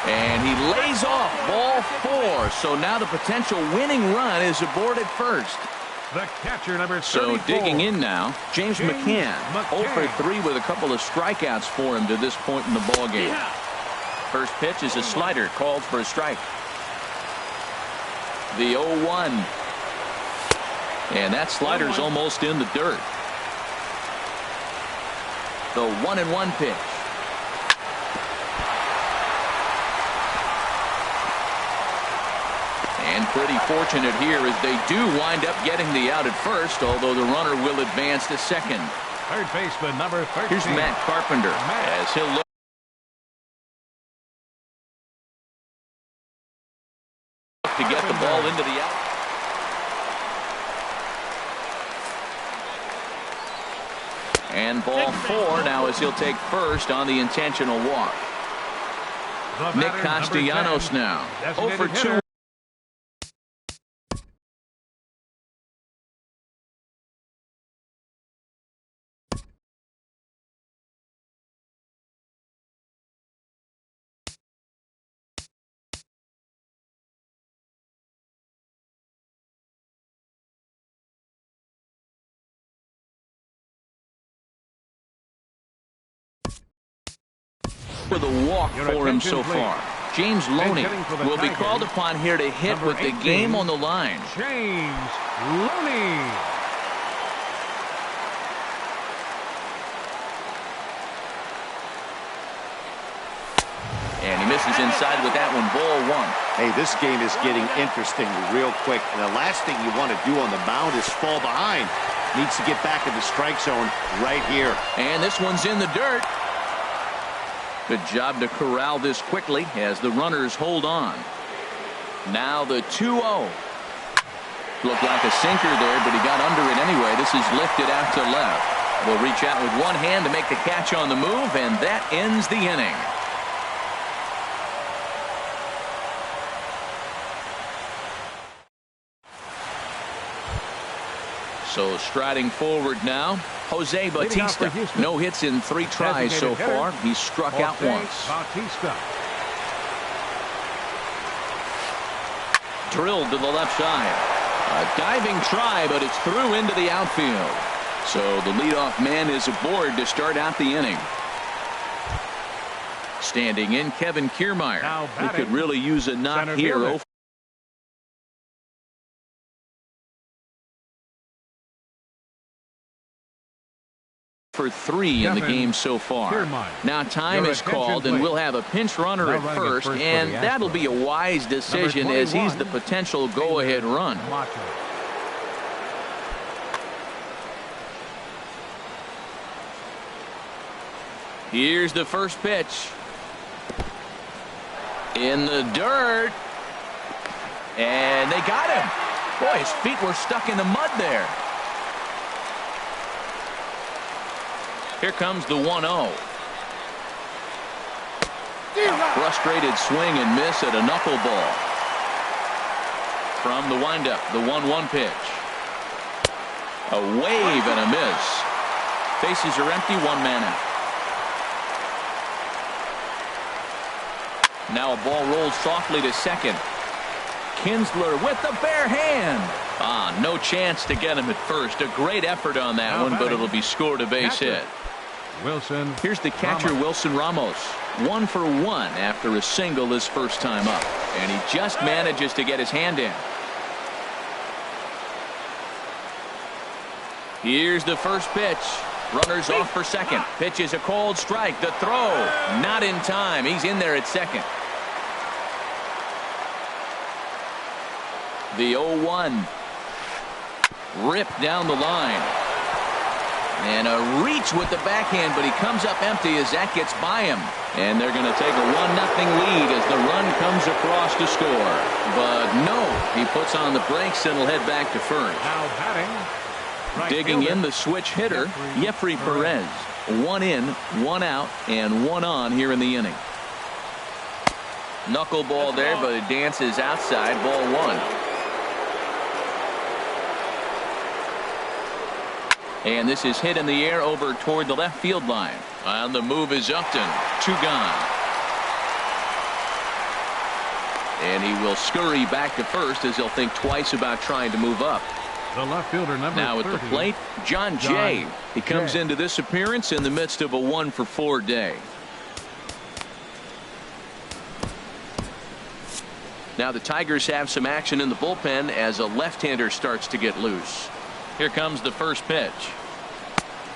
And he lays off ball 4. So now the potential winning run is aboard at first. The catcher, number 34. So digging in now, James McCann. 0-for-3 with a couple of strikeouts for him to this point in the ballgame. First pitch is a slider called for a strike. The 0-1. And that slider's almost in the dirt. The 1-1 pitch. And pretty fortunate here as they do wind up getting the out at first, although the runner will advance to second. Third baseman, number 13. Here's Matt Carpenter as he'll look to get the ball into the out. And ball 4 now as he'll take first on the intentional walk. Nick Castellanos now 0 for 2. With a walk for him so far. James Loney will be called upon here to hit with the game on the line. James Loney. And he misses inside with that one. Ball 1. Hey, this game is getting interesting real quick. And the last thing you want to do on the mound is fall behind. Needs to get back in the strike zone right here. And this one's in the dirt. Good job to corral this quickly as the runners hold on. Now the 2-0. Looked like a sinker there, but he got under it anyway. This is lifted out to left. Will reach out with one hand to make the catch on the move, and that ends the inning. So striding forward now, Jose Bautista. No hits in 3 tries so far. He's struck out once. Bautista. Drilled to the left side. A diving try, but it's through into the outfield. So the leadoff man is aboard to start out the inning. Standing in, Kevin Kiermaier. He could really use a knock here. For 3 in the game so far. Now time is called, and we'll have a pinch runner at first, and that'll be a wise decision as he's the potential go-ahead run. Here's the first pitch. In the dirt. And they got him. Boy, his feet were stuck in the mud there. Here comes the 1-0. Frustrated swing and miss at a knuckleball. From the windup, the 1-1 pitch. A wave and a miss. Bases are empty, 1 man out. Now a ball rolls softly to second. Kinsler with the bare hand. No chance to get him at first. A great effort on that one, but it'll be scored a base hit. Wilson. Here's the catcher, Wilson Ramos. 1 for 1 after a single his first time up. And he just manages to get his hand in. Here's the first pitch. Runners off for second. Pitch is a called strike. The throw. Not in time. He's in there at second. The 0-1. Ripped down the line. And a reach with the backhand, but he comes up empty as that gets by him. And they're going to take a 1-0 lead as the run comes across to score. But no, he puts on the brakes and will head back to first. Now batting. Right Digging fielder. in the switch hitter, Jeffrey Perez. 1 in, 1 out, and 1 on here in the inning. Knuckleball there, but it dances outside. Ball 1. And this is hit in the air over toward the left field line. On the move is Upton. 2 gone. And he will scurry back to first as he'll think twice about trying to move up. The left fielder, number Now at 30. the plate, John Jay. He comes into this appearance in the midst of a 1 for 4 day. Now the Tigers have some action in the bullpen as a left-hander starts to get loose. Here comes the first pitch.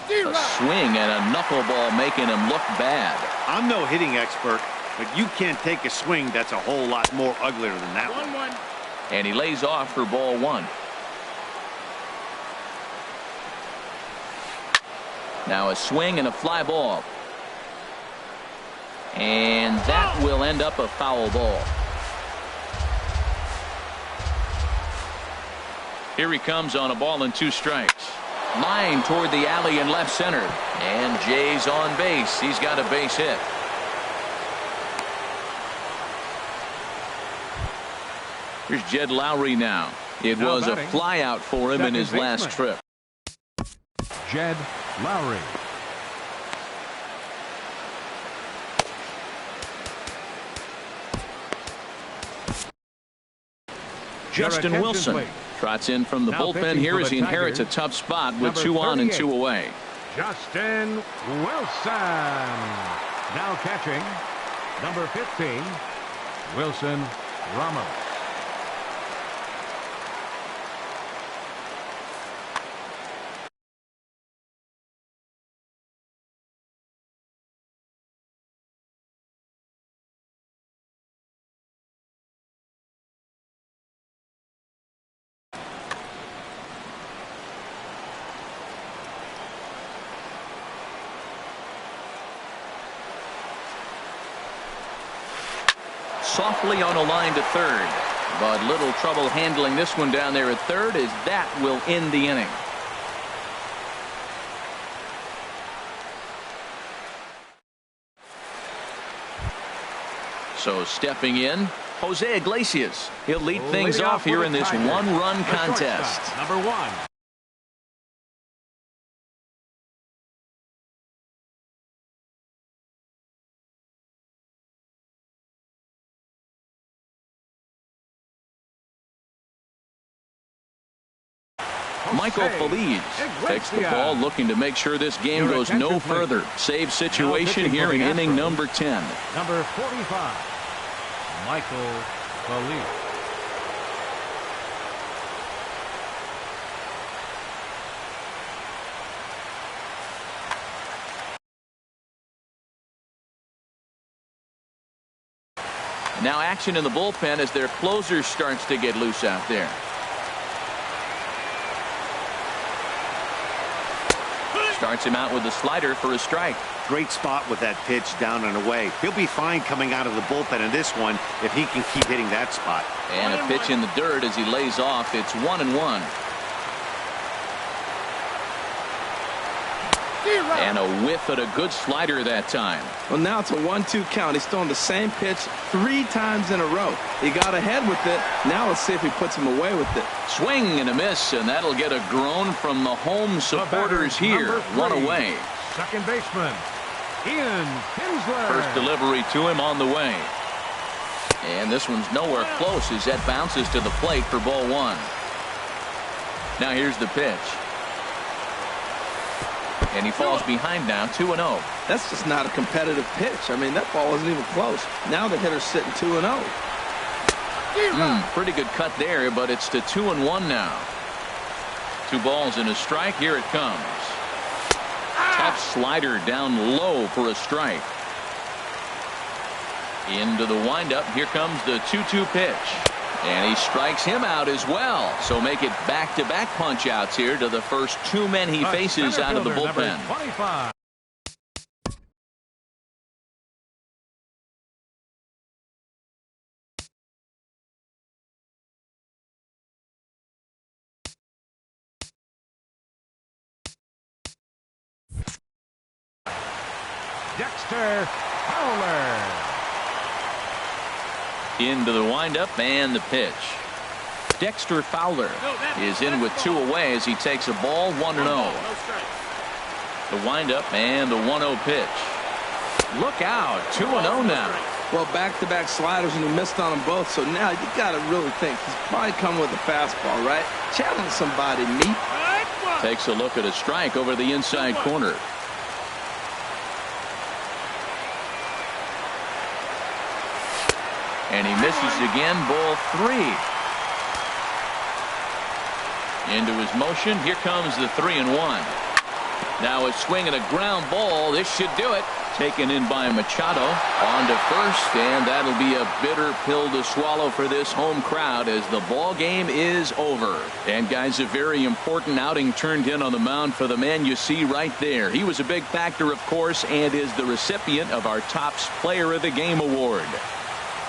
A swing and a knuckleball making him look bad. I'm no hitting expert, but you can't take a swing that's a whole lot more uglier than that one. And he lays off for ball one. Now a swing and a fly ball. And that will end up a foul ball. Here he comes on a ball and 2 strikes. Line toward the alley in left center. And Jay's on base. He's got a base hit. Here's Jed Lowry now. It was a fly out for him in his last trip. Jed Lowry. Justin Wilson trots in from the bullpen here as he inherits a tough spot with 2 on and 2 away. Justin Wilson. Now catching, number 15, Wilson Ramos. Softly on a line to third, but little trouble handling this one down there at third, as that will end the inning. So stepping in, Jose Iglesias. He'll lead things off here in this one-run contest. Number 1. Michael Feliz takes the ball, looking to make sure this game goes no further. Save situation here in inning number 10. Number 45, Michael Feliz. Now action in the bullpen as their closer starts to get loose out there. Starts him out with a slider for a strike. Great spot with that pitch down and away. He'll be fine coming out of the bullpen in this one if he can keep hitting that spot. And a pitch in the dirt as he lays off. It's 1-1. And a whiff at a good slider that time. Well, now it's a 1-2 count. He's throwing the same pitch 3 times in a row. He got ahead with it. Now let's see if he puts him away with it. Swing and a miss, and that'll get a groan from the home supporters here. 1 away. Second baseman, Ian Kinsler. First delivery to him on the way. And this one's nowhere close as that bounces to the plate for ball 1. Now here's the pitch. And he falls behind now, 2-0. That's just not a competitive pitch. I mean, that ball wasn't even close. Now the hitter's sitting 2-0. Pretty good cut there, but it's to 2-1 now. 2 balls and a strike. Here it comes. Tough slider down low for a strike. Into the windup. Here comes the 2-2 pitch. And he strikes him out as well. So make it back-to-back punch-outs here to the first 2 men he faces out of the bullpen. 25. Dexter Fowler. Into the windup and the pitch. Dexter Fowler is in with 2 away as he takes a ball 1-0. The windup and the 1-0 pitch. Look out, 2-0 now. Well, back-to-back sliders, and he missed on them both. So now you got to really think he's probably coming with a fastball, right? Challenge somebody, meat. Takes a look at a strike over the inside corner. And he misses again, ball 3. Into his motion. Here comes the 3-1. Now a swing and a ground ball. This should do it. Taken in by Machado. On to first, and that'll be a bitter pill to swallow for this home crowd as the ball game is over. And guys, a very important outing turned in on the mound for the man you see right there. He was a big factor, of course, and is the recipient of our Topps Player of the Game award.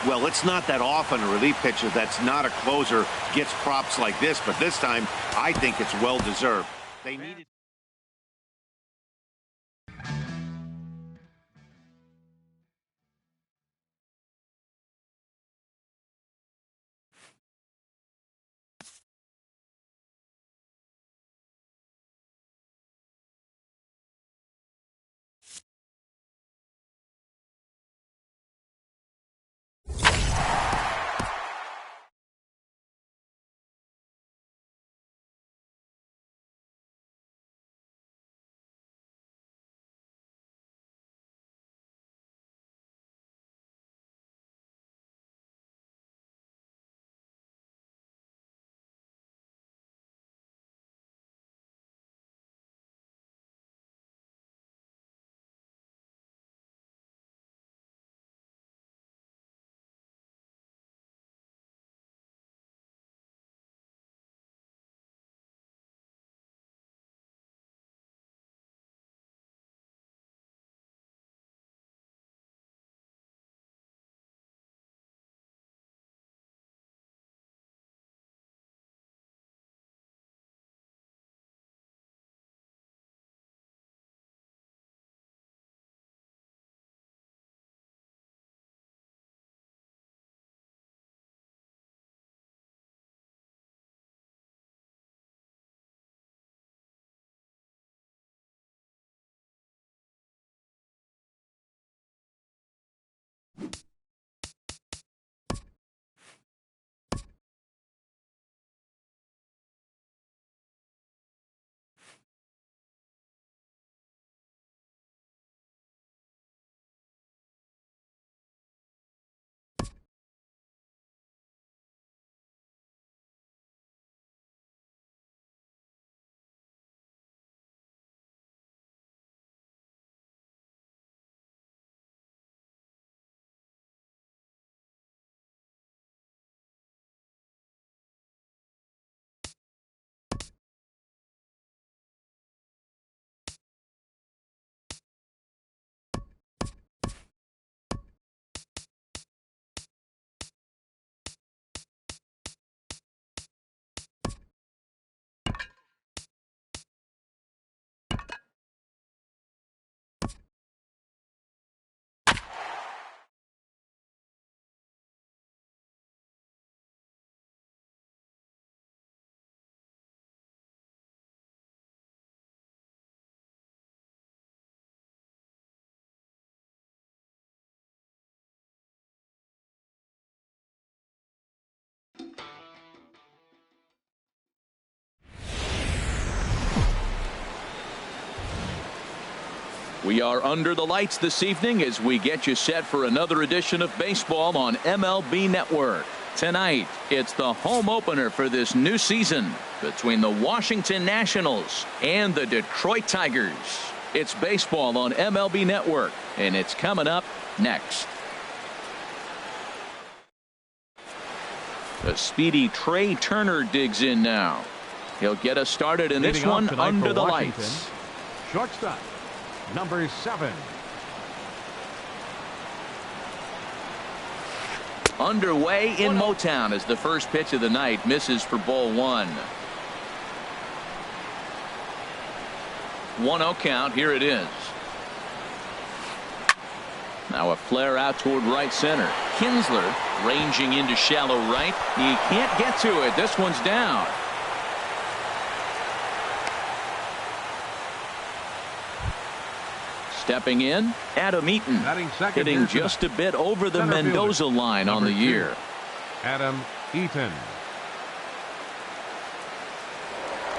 Well, it's not that often a relief pitcher that's not a closer gets props like this, but this time I think it's well deserved. They needed. We are under the lights this evening as we get you set for another edition of baseball on MLB Network. Tonight, it's the home opener for this new season between the Washington Nationals and the Detroit Tigers. It's baseball on MLB Network, and it's coming up next. The speedy Trey Turner digs in now. He'll get us started in this one under the lights. Shortstop, number 7. Underway in Motown as the first pitch of the night misses for ball 1. 1-0 count. Here it is. Now a flare out toward right center. Kinsler ranging into shallow right. He can't get to it. This one's down. Stepping in, Adam Eaton, hitting just a bit over the Mendoza line on the year. Adam Eaton.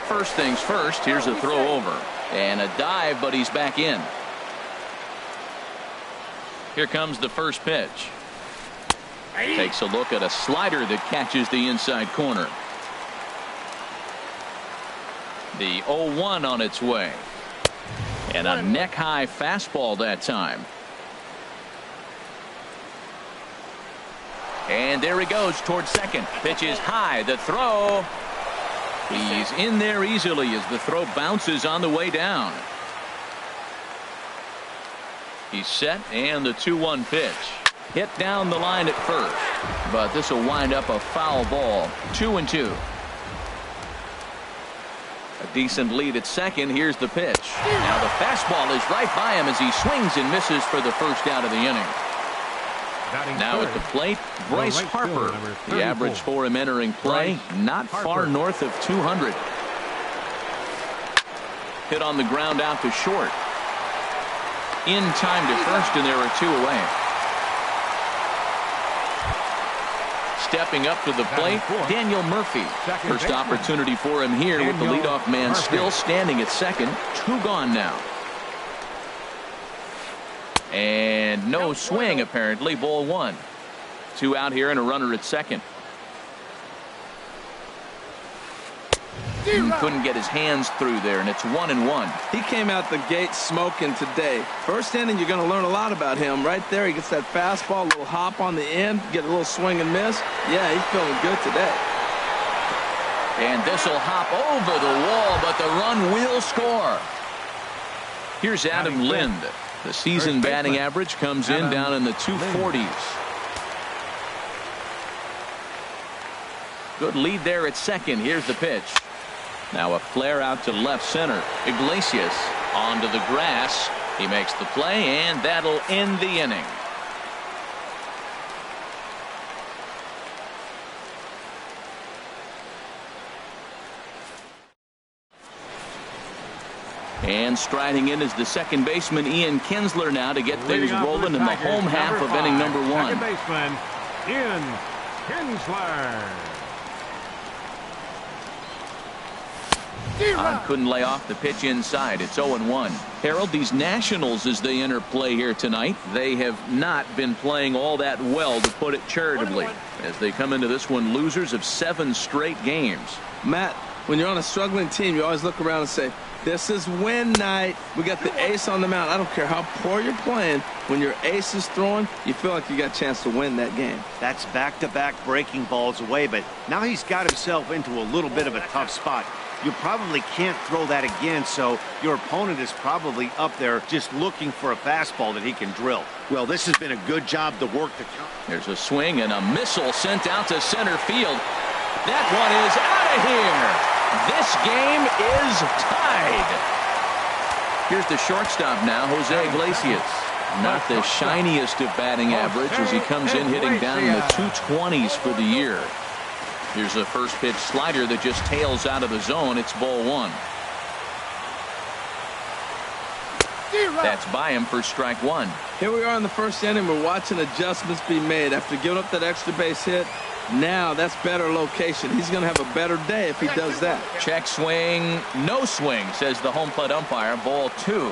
First things first, here's a throw over. And a dive, but he's back in. Here comes the first pitch. Takes a look at a slider that catches the inside corner. The 0-1 on its way. And a neck-high fastball that time. And there he goes towards second. Pitch is high. The throw. He's in there easily as the throw bounces on the way down. He's set, and the 2-1 pitch. Hit down the line at first, but this will wind up a foul ball. 2-2. A decent lead at second. Here's the pitch. Now the fastball is right by him as he swings and misses for the first out of the inning. Now at the plate, Bryce Harper. The average for him entering play, not far north of 200. Hit on the ground out to short. In time to first, and there are 2 away. Stepping up to the plate, Daniel Murphy. First opportunity for him here with the leadoff man still standing at second. 2 gone now. And no swing, apparently. Ball 1. 2 out here and a runner at second. Couldn't get his hands through there, and it's 1-1. He came out the gate smoking today. First inning, you're going to learn a lot about him. Right there, he gets that fastball, a little hop on the end, get a little swing and miss. Yeah, he's feeling good today. And this will hop over the wall, but the run will score. Here's Adam Lind. The season batting average comes in down in the 240s. Good lead there at second. Here's the pitch. Now a flare out to left center. Iglesias onto the grass. He makes the play, and that'll end the inning. And striding in is the second baseman, Ian Kinsler, now to get things rolling in the home half of inning number 1. Second baseman, Ian Kinsler. Couldn't lay off the pitch inside. It's 0-1. Harold, these Nationals, as they enter play here tonight, they have not been playing all that well, to put it charitably, as they come into this one losers of 7 straight games. Matt, when you're on a struggling team, you always look around and say, this is win night. We got the ace on the mound. I don't care how poor you're playing. When your ace is throwing, you feel like you got a chance to win that game. That's back-to-back breaking balls away, but now he's got himself into a little bit of a tough spot. You probably can't throw that again, so your opponent is probably up there just looking for a fastball that he can drill. Well, this has been a good job to work the count. There's a swing and a missile sent out to center field. That one is out of here. This game is tied. Here's the shortstop now, Jose Iglesias. Not the shiniest of batting average as he comes in hitting down in the 220s for the year. Here's a first pitch slider that just tails out of the zone. It's ball 1. That's by him for strike 1. Here we are in the first inning. We're watching adjustments be made after giving up that extra base hit. Now that's better location. He's going to have a better day if he does that. Check swing, no swing, says the home plate umpire. Ball 2.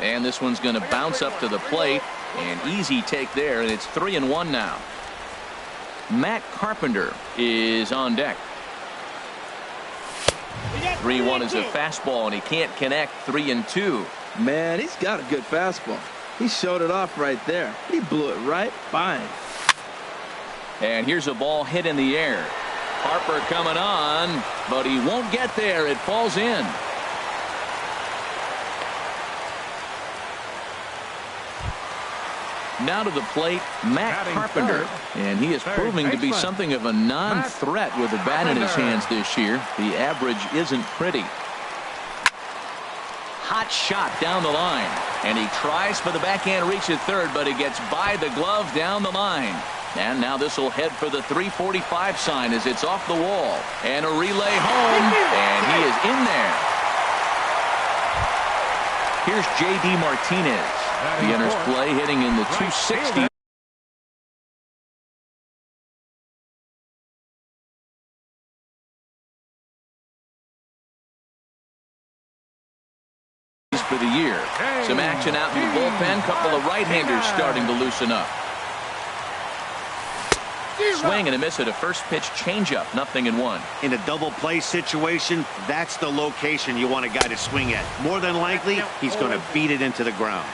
And this one's going to bounce up to the plate. An easy take there, and it's 3-1 now. Matt Carpenter is on deck. 3-1 is a fastball, and he can't connect. 3-2. Man, he's got a good fastball. He showed it off right there. He blew it right by him. And here's a ball hit in the air. Harper coming on, but he won't get there. It falls in. Now to the plate, Matt Carpenter. And he is proving to be something of a non-threat with a bat in his hands this year. The average isn't pretty. Hot shot down the line. And he tries for the backhand reach at third, but he gets by the glove down the line. And now this will head for the 345 sign as it's off the wall. And a relay home. And he is in there. Here's J.D. Martinez. He enters play hitting in the 260. For the year. Some action out in the bullpen. Couple of right-handers starting to loosen up. Swing and a miss at a first pitch changeup. 0-1. In a double play situation, that's the location you want a guy to swing at. More than likely, he's going to beat it into the ground.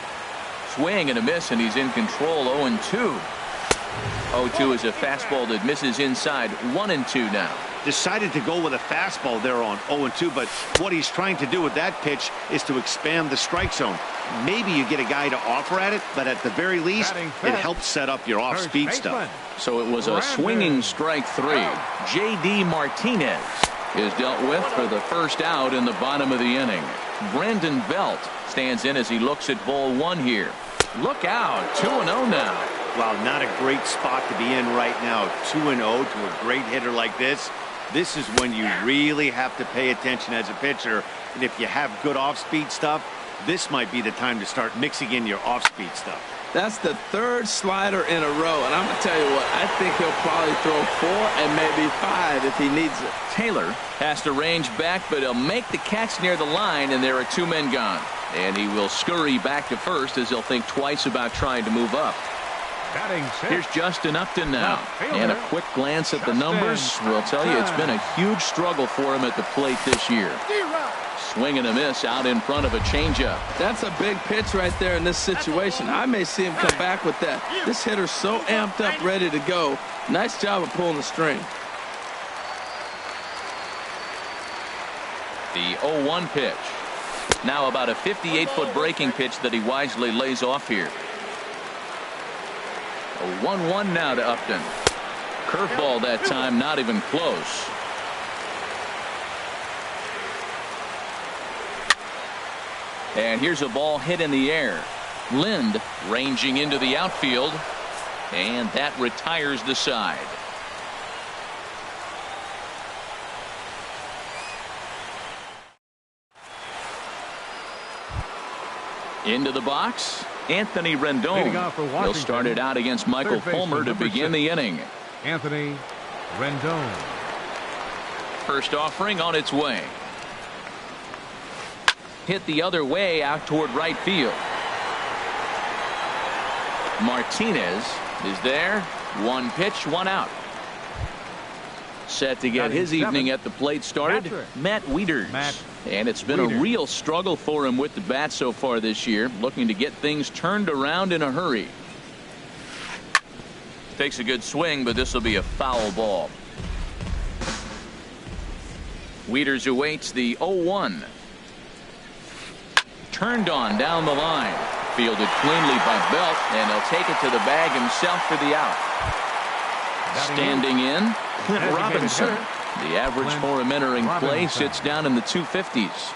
Swing and a miss, and he's in control. 0-2. 0-2 is a fastball that misses inside. 1-2 now. Decided to go with a fastball there on 0-2, but what he's trying to do with that pitch is to expand the strike zone. Maybe you get a guy to offer at it, but at the very least, it helps set up your off-speed stuff. So it was a swinging strike 3. J.D. Martinez is dealt with for the first out in the bottom of the inning. Brandon Belt stands in as he looks at ball 1 here. Look out, 2-0 now. Wow, not a great spot to be in right now. 2-0 to a great hitter like this. This is when you really have to pay attention as a pitcher. And if you have good off-speed stuff, this might be the time to start mixing in your off-speed stuff. That's the 3rd slider in a row, and I'm going to tell you what, I think he'll probably throw 4 and maybe 5 if he needs it. Taylor has to range back, but he'll make the catch near the line, and there are 2 men gone. And he will scurry back to first as he'll think twice about trying to move up. Here's Justin Upton now, and a quick glance at the numbers will tell you it's been a huge struggle for him at the plate this year. Swing and a miss out in front of a changeup. That's a big pitch right there in this situation. I may see him come back with that. This hitter's so amped up, ready to go. Nice job of pulling the string. The 0-1 pitch. Now about a 58-foot breaking pitch that he wisely lays off here. A 1-1 now to Upton. Curveball that time, not even close. And here's a ball hit in the air. Lind ranging into the outfield, and that retires the side. Into the box, Anthony Rendon. He'll start it out against Michael Fulmer to begin the inning. Anthony Rendon. First offering on its way. Hit the other way out toward right field. Martinez is there. 1 pitch, 1 out. Set to get his evening at the plate started, Matt Wieters. And it's been a real struggle for him with the bat so far this year, looking to get things turned around in a hurry. Takes a good swing, but this will be a foul ball. Wieters awaits the 0-1. Turned on down the line. Fielded cleanly by Belt, and he'll take it to the bag himself for the out. Standing in, Clint Robinson. The average for him entering play sits down in the 250s.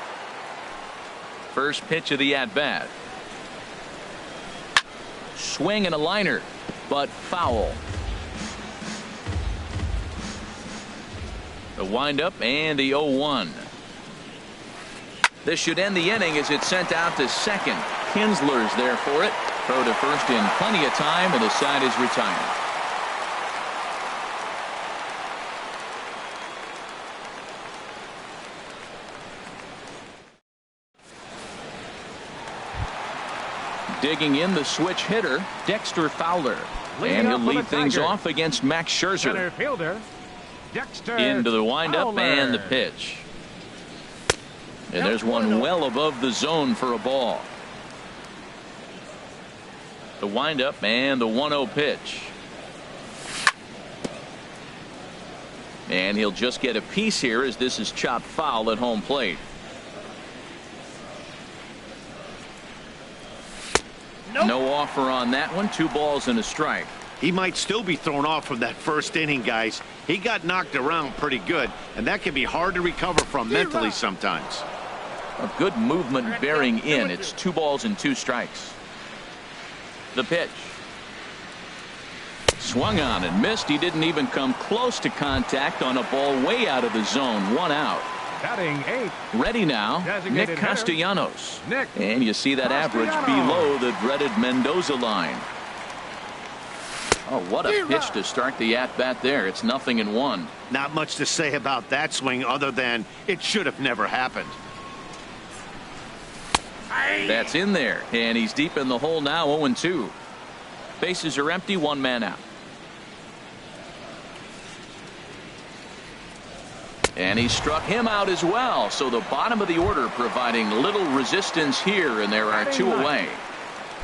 First pitch of the at-bat. Swing and a liner, but foul. The windup and the 0-1. This should end the inning as it's sent out to second. Kinsler's there for it. Throw to first in plenty of time, and the side is retired. Digging in the switch hitter, Dexter Fowler. And he'll lead things off against Max Scherzer. Into the windup and the pitch. And there's one well above the zone for a ball. The windup and the 1-0 pitch. And he'll just get a piece here as this is chopped foul at home plate. No offer on that one. 2 balls and a strike. He might still be thrown off from that first inning, guys. He got knocked around pretty good, and that can be hard to recover from mentally sometimes. A good movement bearing in. It's 2 balls and 2 strikes. The pitch. Swung on and missed. He didn't even come close to contact on a ball way out of the zone. 1 out. Batting 8. Ready now, Nick Castellanos. And you see that average below the dreaded Mendoza line. Oh, what a pitch to start the at-bat there. It's 0-1. Not much to say about that swing other than it should have never happened. That's in there, and he's deep in the hole now. 0-2. Bases are empty. 1 man out. And he struck him out as well. So the bottom of the order providing little resistance here, and there are 2 away.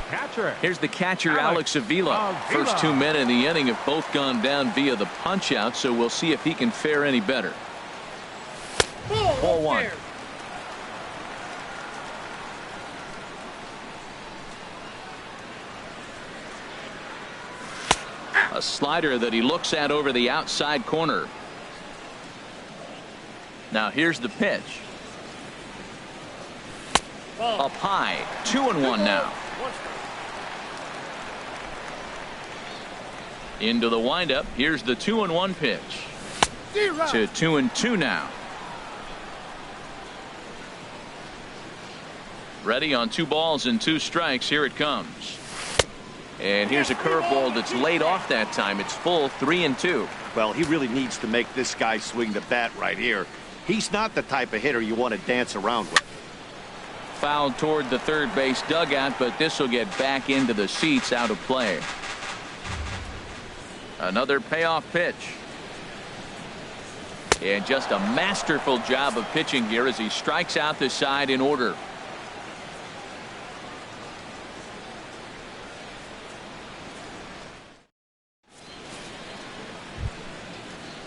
Catcher. Here's the catcher, Alex Avila. First 2 men in the inning have both gone down via the punch out, so we'll see if he can fare any better. Ball 1. A slider that he looks at over the outside corner. Now here's the pitch. Up high. 2-1 now. Into the windup. Here's the 2-1 pitch. To 2-2 now. Ready on 2 balls and 2 strikes. Here it comes. And here's a curveball that's laid off that time. It's full 3-2. Well, he really needs to make this guy swing the bat right here. He's not the type of hitter you want to dance around with. Fouled toward the third base dugout, but this will get back into the seats, out of play. Another payoff pitch. And just a masterful job of pitching here as he strikes out the side in order.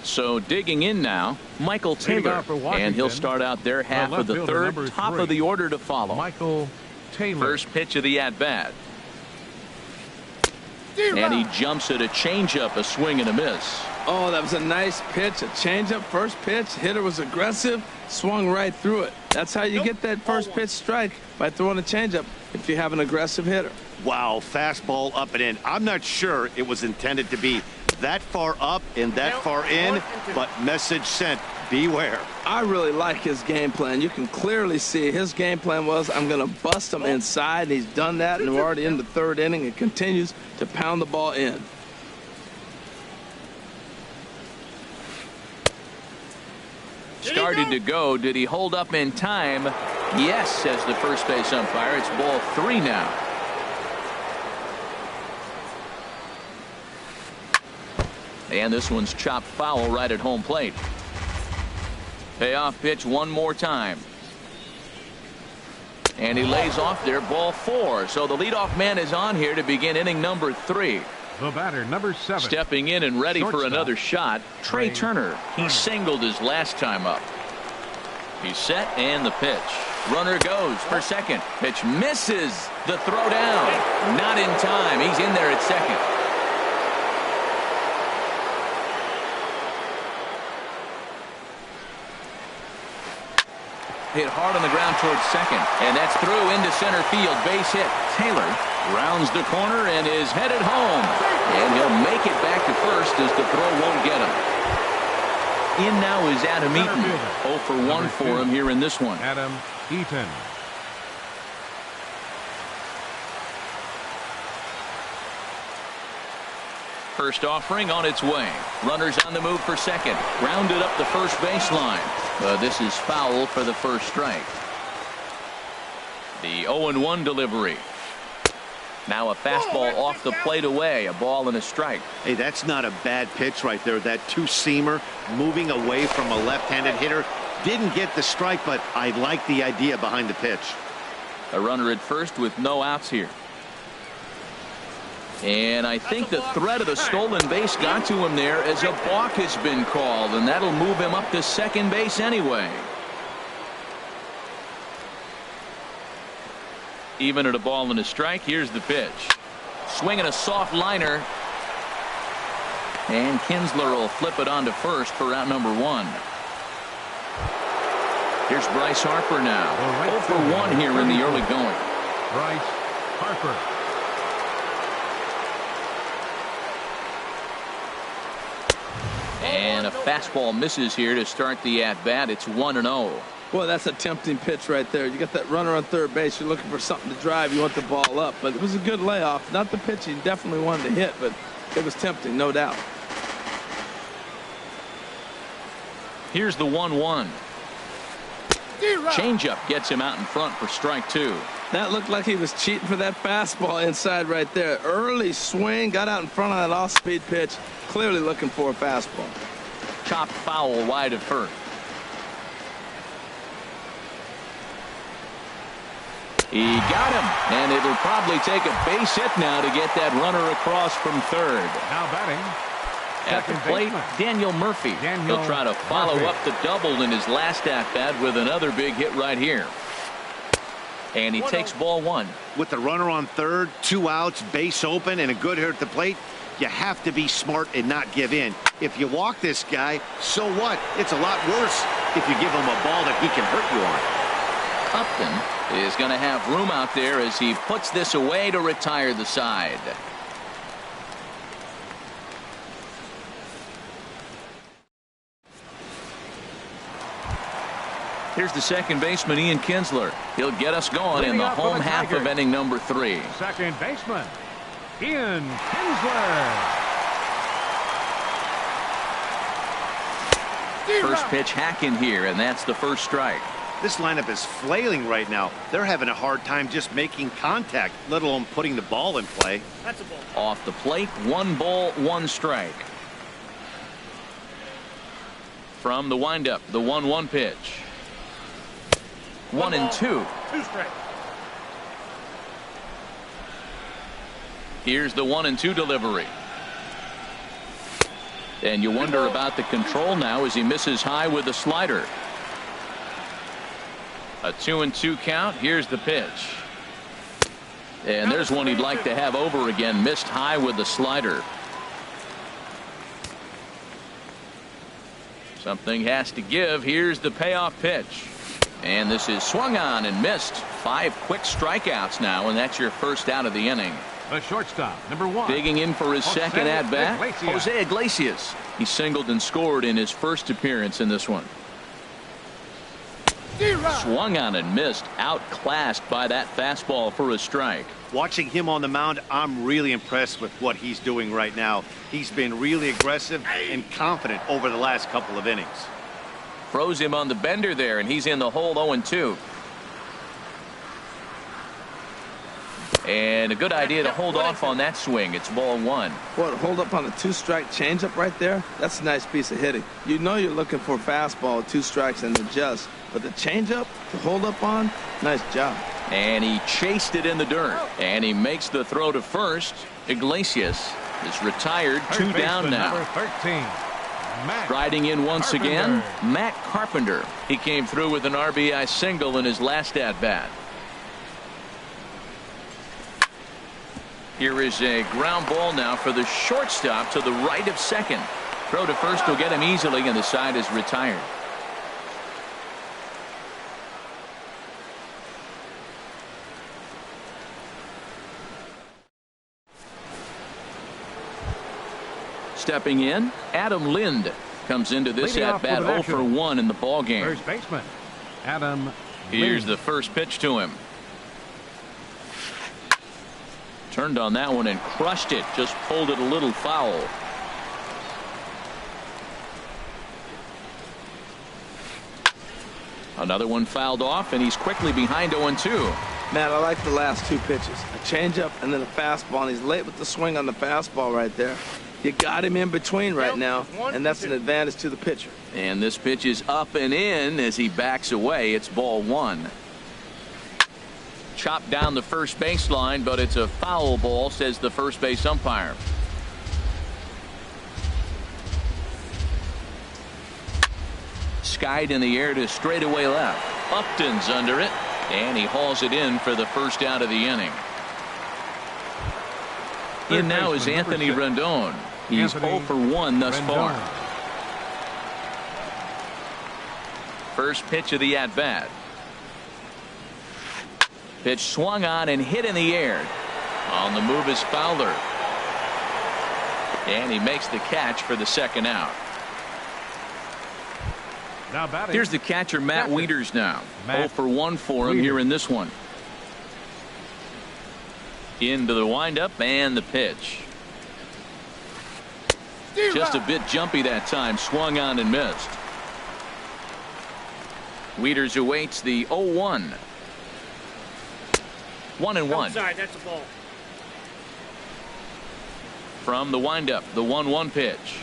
So digging in now, Michael Taylor, and he'll start out their half of the third, top of the order to follow. Michael Taylor. First pitch of the at-bat. And he jumps at a changeup, a swing and a miss. Oh, that was a nice pitch, a changeup, first pitch. Hitter was aggressive, swung right through it. That's how you get that first pitch strike, by throwing a changeup if you have an aggressive hitter. Wow, fastball up and in. I'm not sure it was intended to be that far up and that far in, but message sent, beware. I really like his game plan. You can clearly see his game plan was, I'm going to bust him inside. He's done that, and we're already in the 3rd inning. It continues to pound the ball in. Started to go. Did he hold up in time? Yes, says the first base umpire. It's ball 3 now. And this one's chopped foul right at home plate. Payoff pitch one more time. And he lays off there, ball 4. So the leadoff man is on here to begin inning number 3. The batter, number 7. Stepping in and ready for another shot, Trey Turner. He singled his last time up. He's set, and the pitch. Runner goes for second. Pitch misses. The throw down. Not in time. He's in there at second. Hit hard on the ground towards second, and that's through into center field. Base hit. Taylor rounds the corner and is headed home, and he'll make it back to first as the throw won't get him. In now is Adam Eaton. 0 for 1 for him here in this one. Adam Eaton. First offering on its way. Runners on the move for second. Grounded up the first baseline. This is foul for the first strike. The 0-1 delivery. Now a fastball off the plate away. A ball and a strike. Hey, that's not a bad pitch right there. That two-seamer moving away from a left-handed hitter. Didn't get the strike, but I like the idea behind the pitch. A runner at first with no outs here. And I think the threat of the stolen base got to him there as a balk has been called, and that'll move him up to second base anyway. Even at a ball and a strike, here's the pitch. Swinging a soft liner. And Kinsler will flip it on to first for out number 1. Here's Bryce Harper now. 0 for 1 here in the early going. Bryce Harper. And a fastball misses here to start the at-bat. It's 1-0. Boy, that's a tempting pitch right there. You got that runner on third base. You're looking for something to drive. You want the ball up. But it was a good layoff. Not the pitch he definitely wanted to hit, but it was tempting, no doubt. Here's the 1-1. Changeup gets him out in front for strike 2. That looked like he was cheating for that fastball inside right there. Early swing, got out in front of that off-speed pitch. Clearly looking for a fastball. Chopped foul wide of first. He got him, and it'll probably take a base hit now to get that runner across from third. Now batting. At the Second plate, baseman. Daniel Murphy. He'll try to follow up the double in his last at-bat with another big hit right here. And he takes ball one. With the runner on third, 2 outs, base open, and a good hitter at the plate, you have to be smart and not give in. If you walk this guy, so what? It's a lot worse if you give him a ball that he can hurt you on. Upton is going to have room out there as he puts this away to retire the side. Here's the second baseman, Ian Kinsler. He'll get us going in the home half of inning number 3. Second baseman, Ian Kinsler. First pitch hacking here, and that's the first strike. This lineup is flailing right now. They're having a hard time just making contact, let alone putting the ball in play. That's a ball. Off the plate, 1 ball, 1 strike. From the windup, the 1-1 pitch. 1-2. 2 strikes. Here's the 1-2 delivery. And you wonder about the control now as he misses high with the slider. A 2-2 count. Here's the pitch. And there's one he'd like to have over again. Missed high with the slider. Something has to give. Here's the payoff pitch. And this is swung on and missed. 5 quick strikeouts now, and that's your first out of the inning. The shortstop, number 1. Digging in for his second at-bat, Iglesias. Jose Iglesias. He singled and scored in his first appearance in this one. Swung on and missed. Outclassed by that fastball for a strike. Watching him on the mound, I'm really impressed with what he's doing right now. He's been really aggressive and confident over the last couple of innings. Froze him on the bender there, and he's in the hole 0-2. And a good idea to hold off on that swing. It's ball 1. What, hold up on a 2-strike changeup right there? That's a nice piece of hitting. You know you're looking for a fastball with 2 strikes and adjust. But the changeup to hold up on, nice job. And he chased it in the dirt. And he makes the throw to first. Iglesias is retired. Third 2 down baseman, now. number 13. Matt Riding in once Carpenter. again, Matt Carpenter. He came through with an RBI single in his last at-bat. Here is a ground ball now for the shortstop to the right of second. Throw to first will get him easily, and the side is retired. Stepping in, Adam Lind comes into this Leading off at-bat for the 0 for 1 in the ball game. First baseman, Adam Here's Lind. the first pitch to him. Turned on that one and crushed it. Just pulled it a little foul. Another one fouled off, and he's quickly behind 0-2. Man, I like the last 2 pitches. A changeup and then a fastball, and he's late with the swing on the fastball right there. You got him in between right now, and that's an advantage to the pitcher. And this pitch is up and in as he backs away. It's ball 1. Chopped down the first baseline, but it's a foul ball, says the first base umpire. Skied in the air to straightaway left. Upton's under it, and he hauls it in for the first out of the inning. In now is Anthony Rendon. He's 0 for 1 thus far. First pitch of the at-bat. Pitch swung on and hit in the air. On the move is Fowler. And he makes the catch for the second out. Now batting. Here's the catcher, Matt Wieters now. 0 for 1 for him here in this one. Into the windup and the pitch. Just a bit jumpy that time. Swung on and missed. Wieters awaits the 0-1. 1-1. Outside, that's a ball. From the windup, the 1-1 pitch.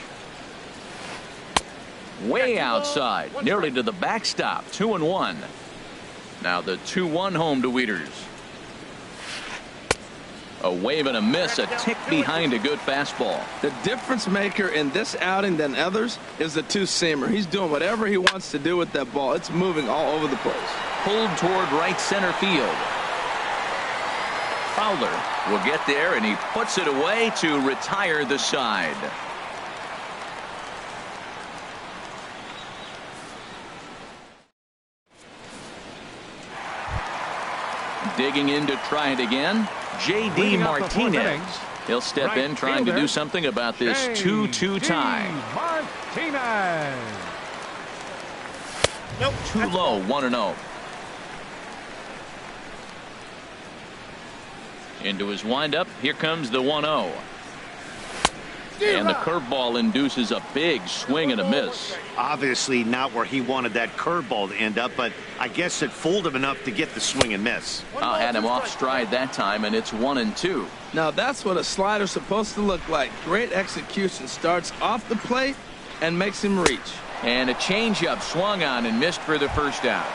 Way outside, nearly to the backstop. 2-1. Now the 2-1 home to Wieters. A wave and a miss, a tick behind a good fastball. The difference maker in this outing than others is the two-seamer. He's doing whatever he wants to do with that ball. It's moving all over the place. Pulled toward right center field. Fowler will get there, and he puts it away to retire the side. Digging in to try it again, J.D. Martinez. He'll step in trying to do something about this 2-2 tie. Martinez. Nope. Too low, 1-0. Into his windup, here comes the 1-0. And the curveball induces a big swing and a miss. Obviously not where he wanted that curveball to end up, but I guess it fooled him enough to get the swing and miss. Had him off stride that time, and it's 1-2. Now that's what a slider's supposed to look like. Great execution. Starts off the plate and makes him reach. And a changeup swung on and missed for the first out.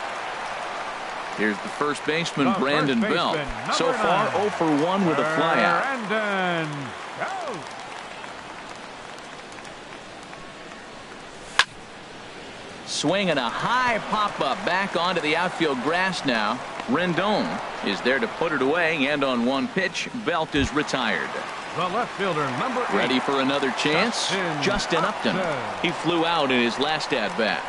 Here's the first baseman, Brandon Belt. So far, 0 for 1 with a flyout. Brandon, go. Swinging a high pop-up back onto the outfield grass now. Rendon is there to put it away, and on one pitch, Belt is retired. The left fielder, number 8. Ready for another chance? Justin Upton. He flew out in his last at-bat.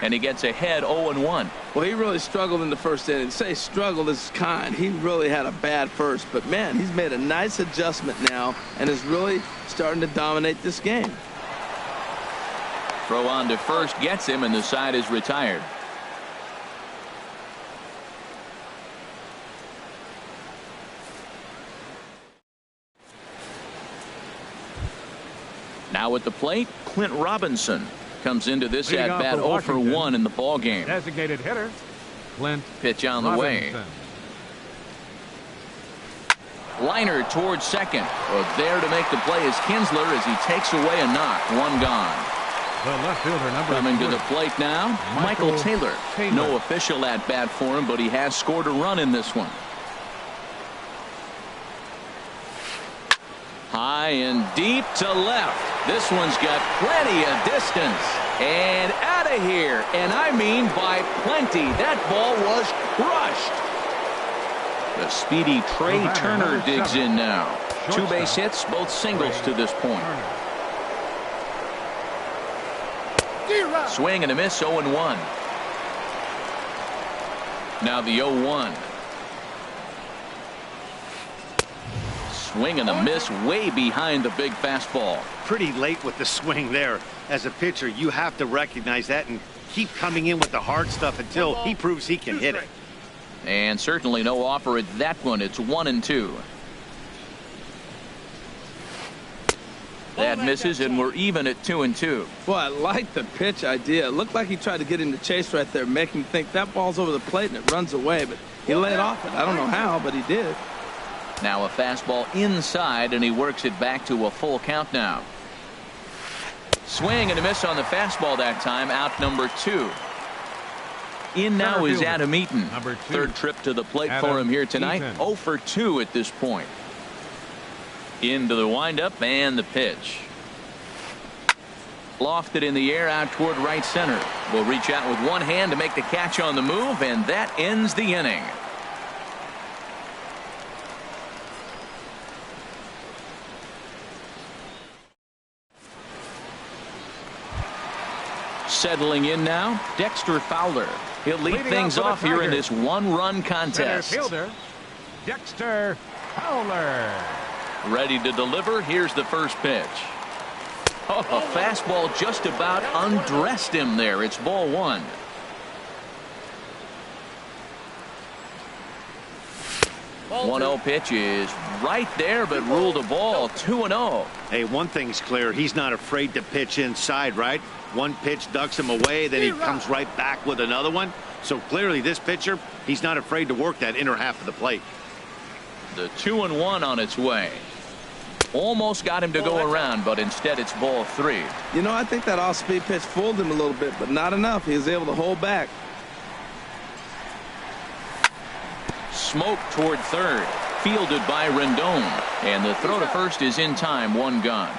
And he gets ahead 0-1. Well, he really struggled in the first inning. Say struggled is kind. He really had a bad first. But, man, he's made a nice adjustment now and is really starting to dominate this game. Throw on to first gets him, and the side is retired. Now at the plate, Clint Robinson. Comes into this at-bat 0 for 1 in the ball game. Designated hitter, Clint Pitch on the way. Liner towards second. Well, there to make the play is Kinsler as he takes away a knock. One gone. The left fielder, number Coming 4. to the plate now, Michael Taylor. No official at-bat for him, but he has scored a run in this one. High and deep to left. This one's got plenty of distance. And out of here. And I mean by plenty. That ball was crushed. The speedy Trey Turner digs in now. 2 base hits, both singles to this point. Swing and a miss, 0-1. Now the 0-1. Swing and a miss way behind the big fastball. Pretty late with the swing there. As a pitcher, you have to recognize that and keep coming in with the hard stuff until he proves he can hit it. And certainly no offer at that one. It's 1-2. That misses, and we're even at 2-2. Boy, I like the pitch idea. It looked like he tried to get in the chase right there, make him think that ball's over the plate and it runs away, but he laid off it. I don't know how, but he did. Now a fastball inside, and he works it back to a full count now. Swing and a miss on the fastball that time. Out number 2. In now is Adam Eaton. Third trip to the plate for him here tonight. 0 for 2 at this point. Into the windup and the pitch. Lofted in the air out toward right center. Will reach out with one hand to make the catch on the move, and that ends the inning. Settling in now, Dexter Fowler. He'll lead things off here in this one-run contest. Center fielder, Dexter Fowler. Ready to deliver. Here's the first pitch. Oh, a fastball just about undressed him there. It's ball 1. Ball 1-0 pitch is right there, but ruled a ball. 2-0. Hey, one thing's clear. He's not afraid to pitch inside, right? One pitch ducks him away, then he comes right back with another one. So clearly this pitcher, he's not afraid to work that inner half of the plate. The 2-1 on its way. Almost got him to go around, but instead it's ball 3. You know, I think that off-speed pitch fooled him a little bit, but not enough. He was able to hold back. smoke toward third. Fielded by Rendon. And the throw to first is in time. One gone.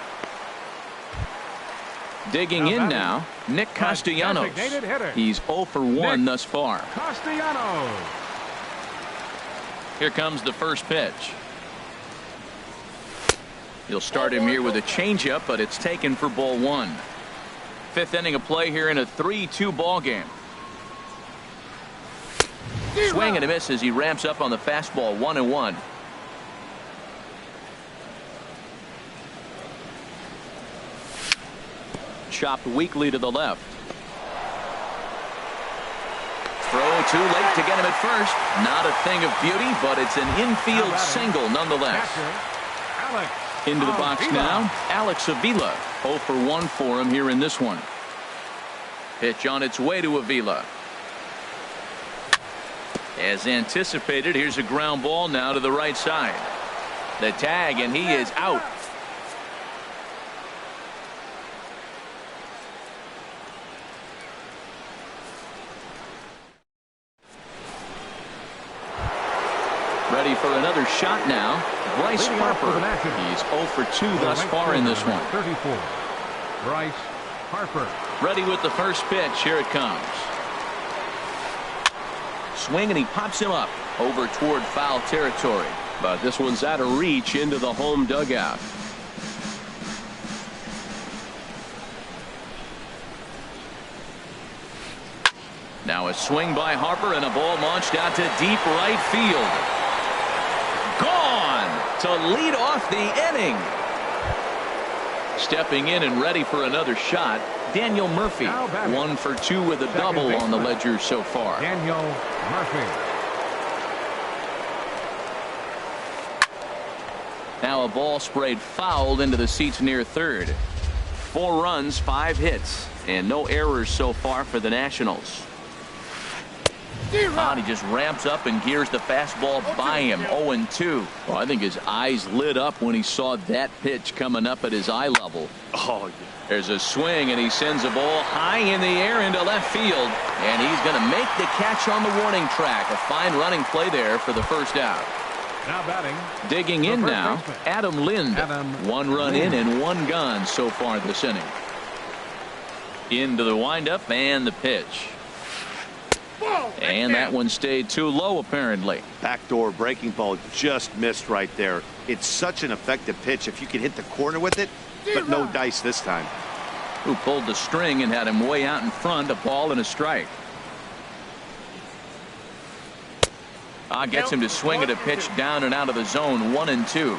Digging in now, Nick Castellanos. He's 0 for 1 thus far. Castellanos. Here comes the first pitch. He'll start him here with a changeup, but it's taken for ball 1. Fifth inning of play here in a 3-2 ball game. Swing and a miss as he ramps up on the fastball. 1-1. Chopped weakly to the left. Throw too late to get him at first. Not a thing of beauty, but it's an infield single nonetheless. Into the box now, Alex Avila. 0 for 1 for him here in this one. Pitch on its way to Avila. As anticipated, here's a ground ball now to the right side. The tag, and he is out. Ready for another shot now. Bryce Harper. He's 0 for 2 thus far in this one. 34. Bryce Harper. Ready with the first pitch. Here it comes. Swing, and he pops him up over toward foul territory. But this one's out of reach into the home dugout. Now a swing by Harper and a ball launched out to deep right field. Gone to lead off the inning. Stepping in and ready for another shot, Daniel Murphy. 1 for 2 with a double on the ledger so far. Daniel Murphy. Now a ball sprayed foul into the seats near third. 4 runs, 5 hits, and no errors so far for the Nationals. He just ramps up and gears the fastball by him. 0-2. Well, I think his eyes lit up when he saw that pitch coming up at his eye level. Oh, yeah. There's a swing, and he sends a ball high in the air into left field, and he's going to make the catch on the warning track. A fine running play there for the first out. Now batting. Digging in now, Adam Lind. 1 run in and 1 gone so far this inning. Into the windup and the pitch. And that one stayed too low, apparently. Backdoor breaking ball just missed right there. It's such an effective pitch if you can hit the corner with it, but no dice this time. Who pulled the string and had him way out in front, a ball and a strike. Gets him to swing at a pitch down and out of the zone. 1-2.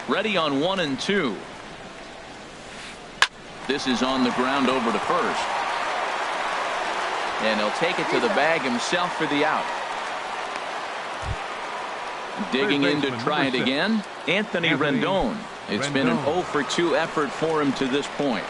Ready on 1-2. This is on the ground over to first. And he'll take it to the bag himself for the out. Digging in to try it again, Anthony Rendon. It's been an 0 for 2 effort for him to this point.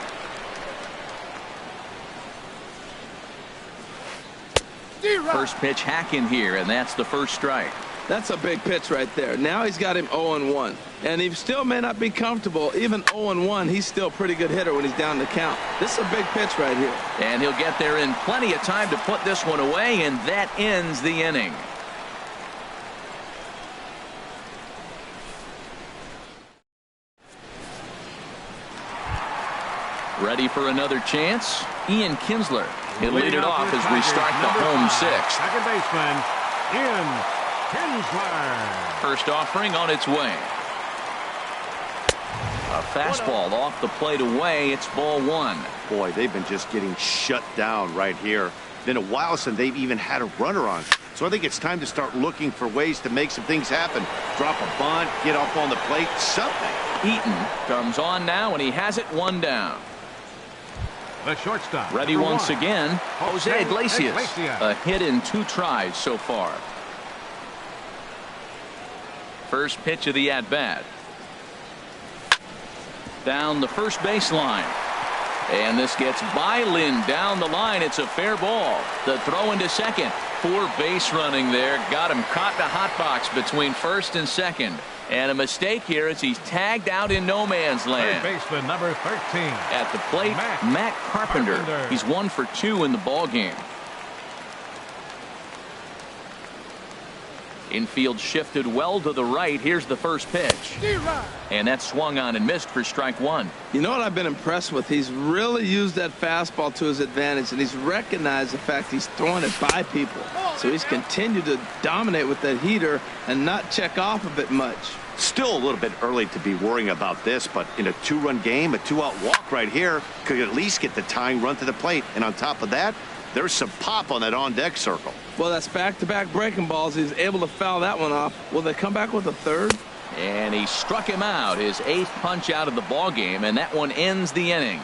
First pitch hack in here, and that's the first strike. That's a big pitch right there. Now he's got him 0-1. And he still may not be comfortable. Even 0-1, he's still a pretty good hitter when he's down the count. This is a big pitch right here. And he'll get there in plenty of time to put this one away, and that ends the inning. Ready for another chance? Ian Kinsler. He'll lead it off as we start the home 6th. Second baseman, Ian Kinsler. First offering on its way. A fastball off the plate away. It's ball 1. Boy, they've been just getting shut down right here. Been a while since they've even had a runner on. So I think it's time to start looking for ways to make some things happen. Drop a bunt, get up on the plate, something. Eaton comes on now, and he has it 1 down. The shortstop. Ready once again, Jose Iglesias. A hit in 2 tries so far. First pitch of the at-bat. Down the first baseline. And this gets by Lind down the line. It's a fair ball. The throw into second. Poor base running there. Got him caught in a hot box between first and second. And a mistake here as he's tagged out in no man's land. Third baseman number 13. At the plate, Matt Carpenter. He's 1 for 2 in the ball game. Infield shifted well to the right. Here's the first pitch. And that swung on and missed for strike one. You know what I've been impressed with? He's really used that fastball to his advantage, and he's recognized the fact he's throwing it by people. So he's continued to dominate with that heater and not check off of it much. Still a little bit early to be worrying about this, but in a two-run game, a two-out walk right here could at least get the tying run to the plate. And on top of that, there's some pop on that on-deck circle. Well, that's back-to-back breaking balls. He's able to foul that one off. Will they come back with a third? And he struck him out, his 8th punch out of the ball game, and that one ends the inning.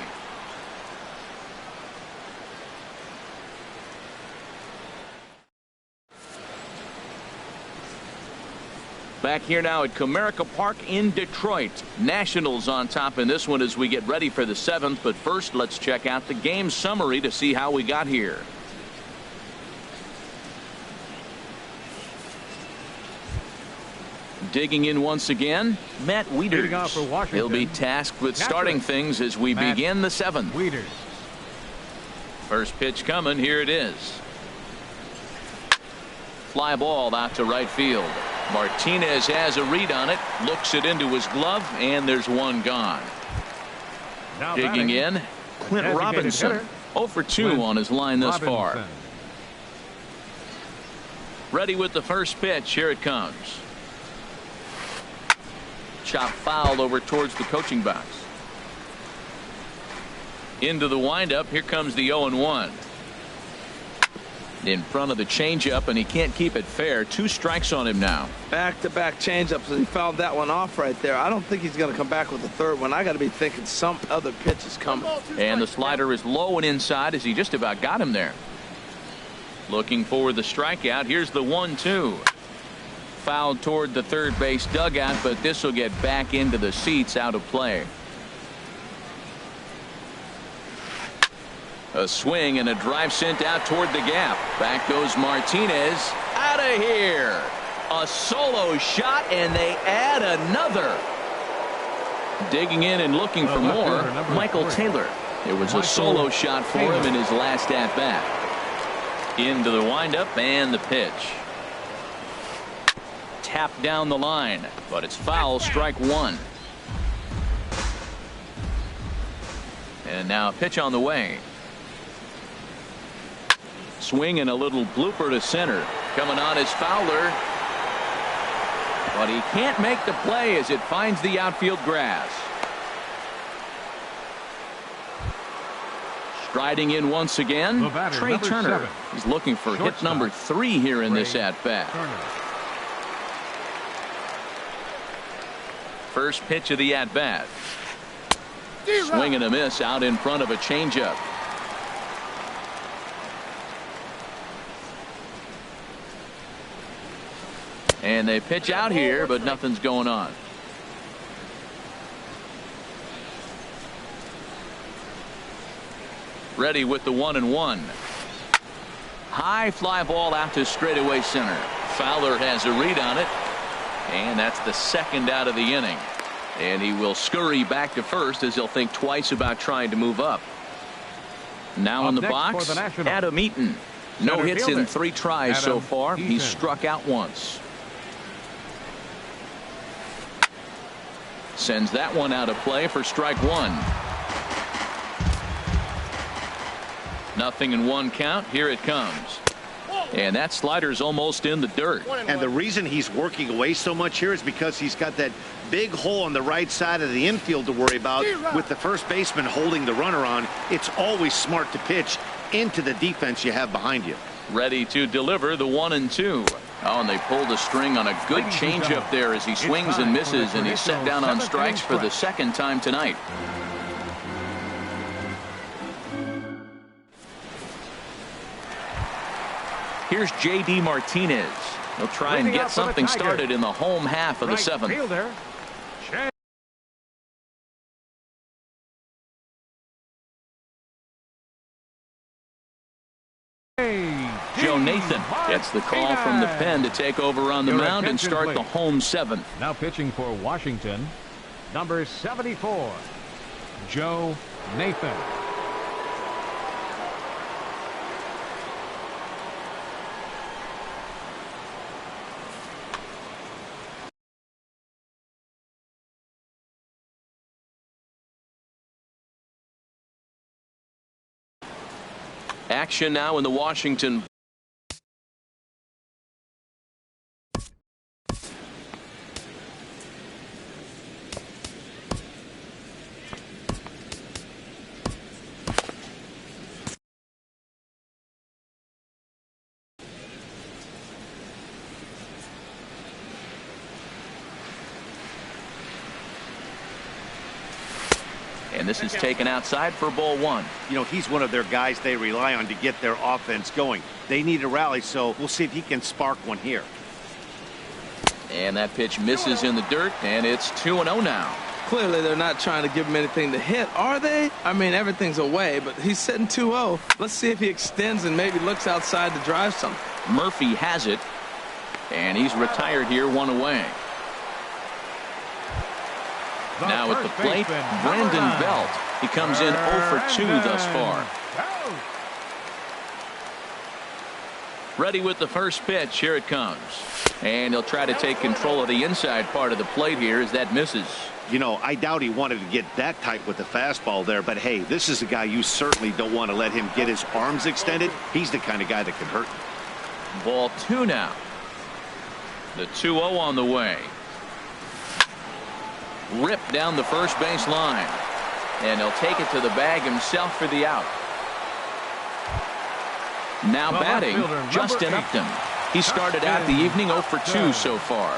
Back here now at Comerica Park in Detroit. Nationals on top in this one as we get ready for the 7th. But first, let's check out the game summary to see how we got here. Digging in once again, Matt Wieters. He'll be tasked with starting things as we begin the 7th. Wieters. First pitch coming. Here it is. Fly ball out to right field. Martinez has a read on it, looks it into his glove, and there's one gone. Now Digging batting, in, Clint Robinson. 0 for 2 on his line thus far. Ready with the first pitch. Here it comes. Chop foul over towards the coaching box. Into the windup. Here comes the 0-1. In front of the changeup, and he can't keep it fair. 2 strikes on him now. Back-to-back changeups, and he fouled that one off right there. I don't think he's going to come back with a third one. I got to be thinking some other pitch is coming. And the slider is low and inside as he just about got him there. Looking for the strikeout. Here's the 1-2. Fouled toward the third base dugout, but this will get back into the seats, out of play. A swing and a drive sent out toward the gap. Back goes Martinez. Out of here. A solo shot, and they add another. Digging in and looking for more, Michael Taylor. It was a solo shot for him in his last at-bat. Into the windup and the pitch. Tapped down the line, but it's foul. Strike one. And now a pitch on the way. Swing and a little blooper to center. Coming on is Fowler. But he can't make the play as it finds the outfield grass. Striding in once again, Trey Turner. 7. He's looking for hit number 3 here in this at-bat. First pitch of the at-bat. Swing and a miss out in front of a changeup. And they pitch out here, but nothing's going on. Ready with the 1-1. High fly ball out to straightaway center. Fowler has a read on it. And that's the second out of the inning. And he will scurry back to first as he'll think twice about trying to move up. Now in the box, Adam Eaton. No hits in 3 tries so far. He's struck out once. Sends that one out of play for strike one. 0-1 count. Here it comes. And that slider's almost in the dirt. And the reason he's working away so much here is because he's got that big hole on the right side of the infield to worry about. With the first baseman holding the runner on, it's always smart to pitch into the defense you have behind you. Ready to deliver the 1-2. Oh, and they pulled a string on a good changeup there as he swings and misses, and he's set down on strikes for the second time tonight. Here's J.D. Martinez. He'll try and get something started in the home half of the 7th. Joe Nathan gets the call from the pen to take over on the mound and start the home 7th. Now pitching for Washington, number 74, Joe Nathan. Action now in the Washington. And this is taken outside for ball one. You know, he's one of their guys they rely on to get their offense going. They need a rally, so we'll see if he can spark one here. And that pitch misses in the dirt, and it's 2-0 now. Clearly, they're not trying to give him anything to hit, are they? I mean, everything's away, but he's sitting 2-0. Let's see if he extends and maybe looks outside to drive something. Murphy has it, and he's retired here, one away. Now at the plate, Brandon Belt. He comes in 0 for 2 thus far. Ready with the first pitch. Here it comes. And he'll try to take control of the inside part of the plate here as that misses. You know, I doubt he wanted to get that tight with the fastball there, but hey, this is a guy you certainly don't want to let him get his arms extended. He's the kind of guy that can hurt you. Ball 2 now. The 2-0 on the way. Ripped down the first base line. And he'll take it to the bag himself for the out. Now batting, Justin Upton. He started out the evening 0 for 2 so far.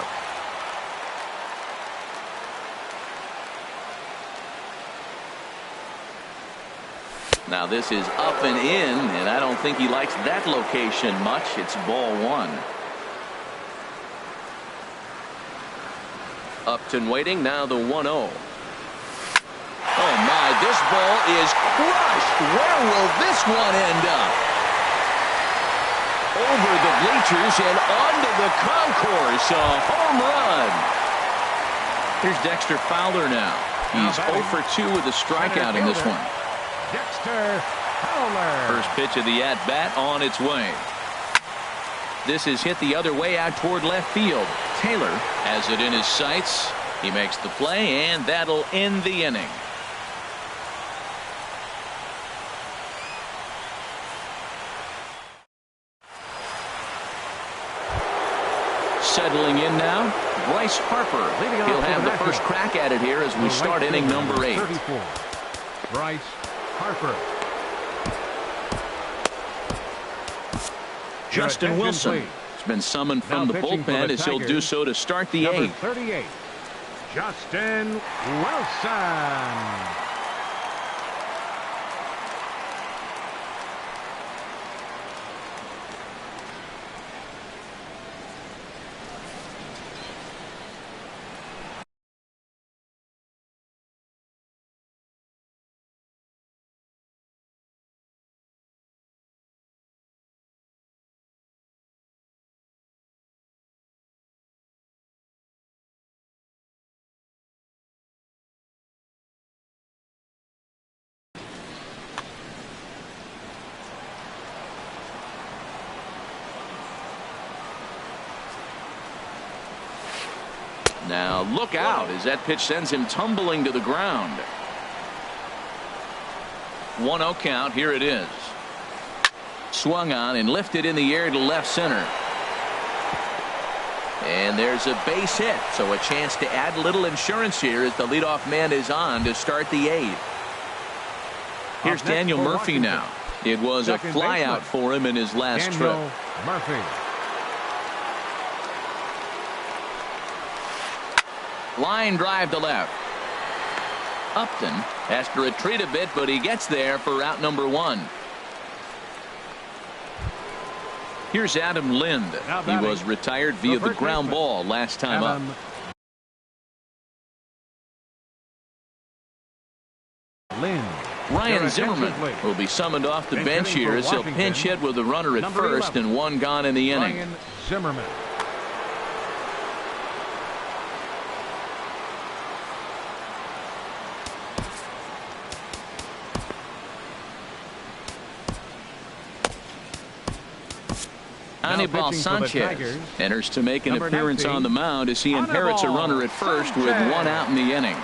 Now this is up and in, and I don't think he likes that location much. It's ball 1. Upton waiting, now the 1-0. Oh my, this ball is crushed. Where will this one end up? Over the bleachers and onto the concourse. A home run. Here's Dexter Fowler now. He's 0 for 2 with a strikeout in this one. Dexter Fowler. First pitch of the at-bat on its way. This is hit the other way out toward left field. Taylor has it in his sights. He makes the play, and that'll end the inning. Settling in now, Bryce Harper. He'll have the first crack at it here as we start inning number 8. 34. Bryce Harper. Justin Wilson has been summoned from the bullpen as he'll do so to start the 8th. 38. Justin Wilson. Now look out as that pitch sends him tumbling to the ground. 1-0 count. Here it is. Swung on and lifted in the air to left center. And there's a base hit, so a chance to add a little insurance here as the leadoff man is on to start the 8th. Here's Daniel Murphy now. It was a flyout for him in his last trip. Murphy. Line drive to left. Upton has to retreat a bit, but he gets there for out number 1. Here's Adam Lind. He was retired via the ground ball last time up. Lind. Ryan Zimmerman will be summoned off the bench here as he'll pinch hit with a runner at first and 1 gone in the inning. Ryan Zimmerman. Anibal Sanchez enters to make an appearance on the mound as he inherits a runner at first with 1 out in the inning.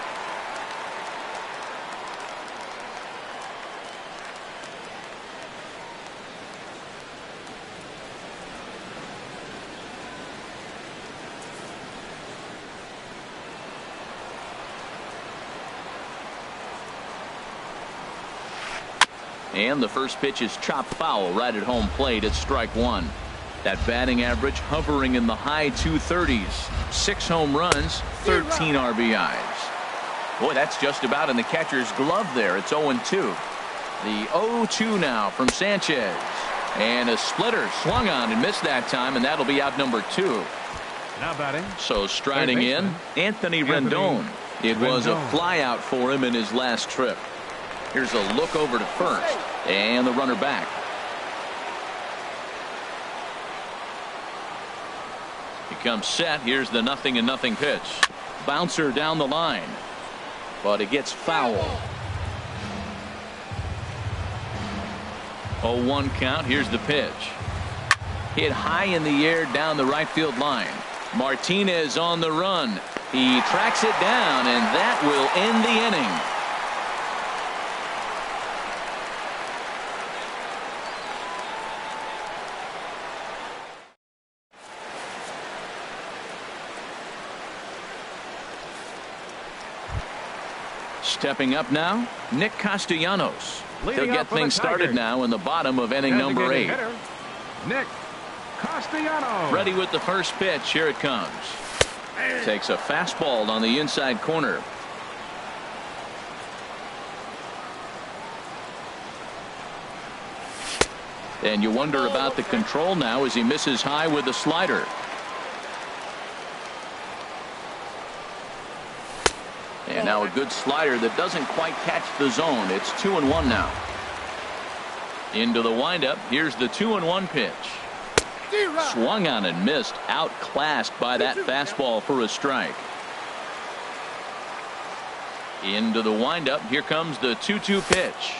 And the first pitch is chopped foul right at home plate. It's strike one. That batting average hovering in the high 230s. 6 home runs, 13 RBIs. Boy, that's just about in the catcher's glove there. It's 0-2. The 0-2 now from Sanchez. And a splitter swung on and missed that time, and that'll be out number 2. Now batting. So striding in, Anthony Rendon. It was a flyout for him in his last trip. Here's a look over to first, and the runner back. He comes set. Here's the 0-0 pitch. Bouncer down the line, but it gets foul. 0-1 count. Here's the pitch. Hit high in the air down the right field line. Martinez on the run. He tracks it down, and that will end the inning. Stepping up now, Nick Castellanos. He'll get things started now in the bottom of inning number 8. Nick Castellanos. Ready with the first pitch. Here it comes. Takes a fastball on the inside corner. And you wonder about the control now as he misses high with the slider. And now a good slider that doesn't quite catch the zone. It's 2-1 now. Into the windup. Here's the 2-1 pitch. Swung on and missed. Outclassed by that fastball for a strike. Into the windup. Here comes the 2-2 pitch.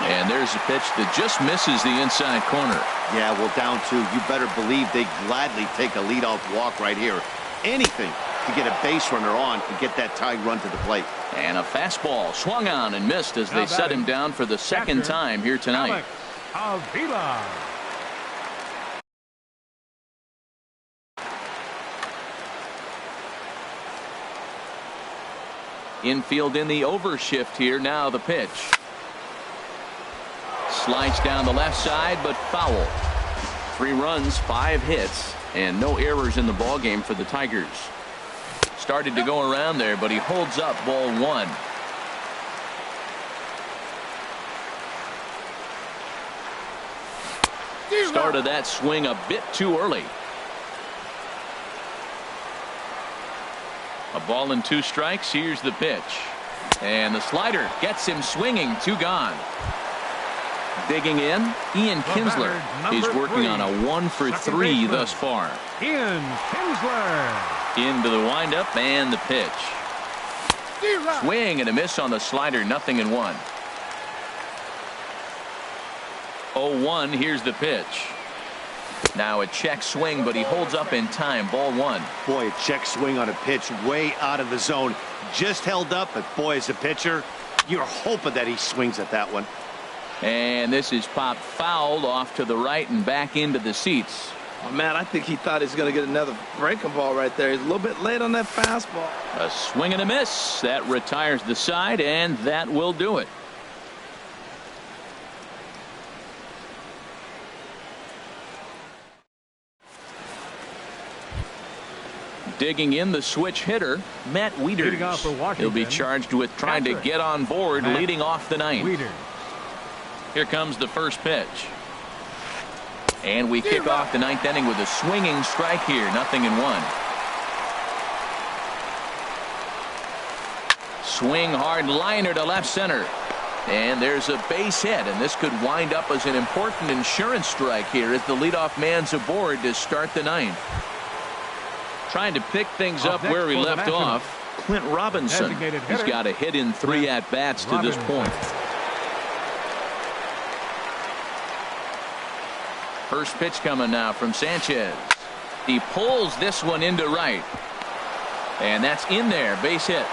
And there's a pitch that just misses the inside corner. Yeah, well, down 2. You better believe they gladly take a leadoff walk right here. Anything to get a base runner on and get that tying run to the plate. And a fastball swung on and missed as they set him down for the second time here tonight. Avila. Infield in the overshift here. Now the pitch. Slides down the left side, but foul. 3 runs, 5 hits, and no errors in the ballgame for the Tigers. Started to go around there, but he holds up ball 1. Started that swing a bit too early. A ball and 2 strikes. Here's the pitch. And the slider gets him swinging. 2 gone. Digging in, Ian Kinsler is working on a 1 for 3 thus far. Ian Kinsler. Into the windup and the pitch. Swing and a miss on the slider. 0-1. 0-1. Here's the pitch. Now a check swing, but he holds up in time. Ball 1. Boy, a check swing on a pitch way out of the zone. Just held up, but boy, as a pitcher, you're hoping that he swings at that one. And this is popped fouled off to the right and back into the seats. Oh, man, I think he thought he was going to get another breaking ball right there. He's a little bit late on that fastball. A swing and a miss. That retires the side, and that will do it. Digging in, the switch hitter, Matt Wieters. He'll be charged with trying to get on board, leading off the ninth. Here comes the first pitch. And we kick off the 9th inning with a swinging strike here. 0-1. Swing hard liner to left center. And there's a base hit, and this could wind up as an important insurance strike here as the leadoff man's aboard to start the 9th. Trying to pick things up where he left off, Clint Robinson. He's got a hit in 3 at-bats to this point. First pitch coming now from Sanchez. He pulls this one into right. And that's in there. Base hit.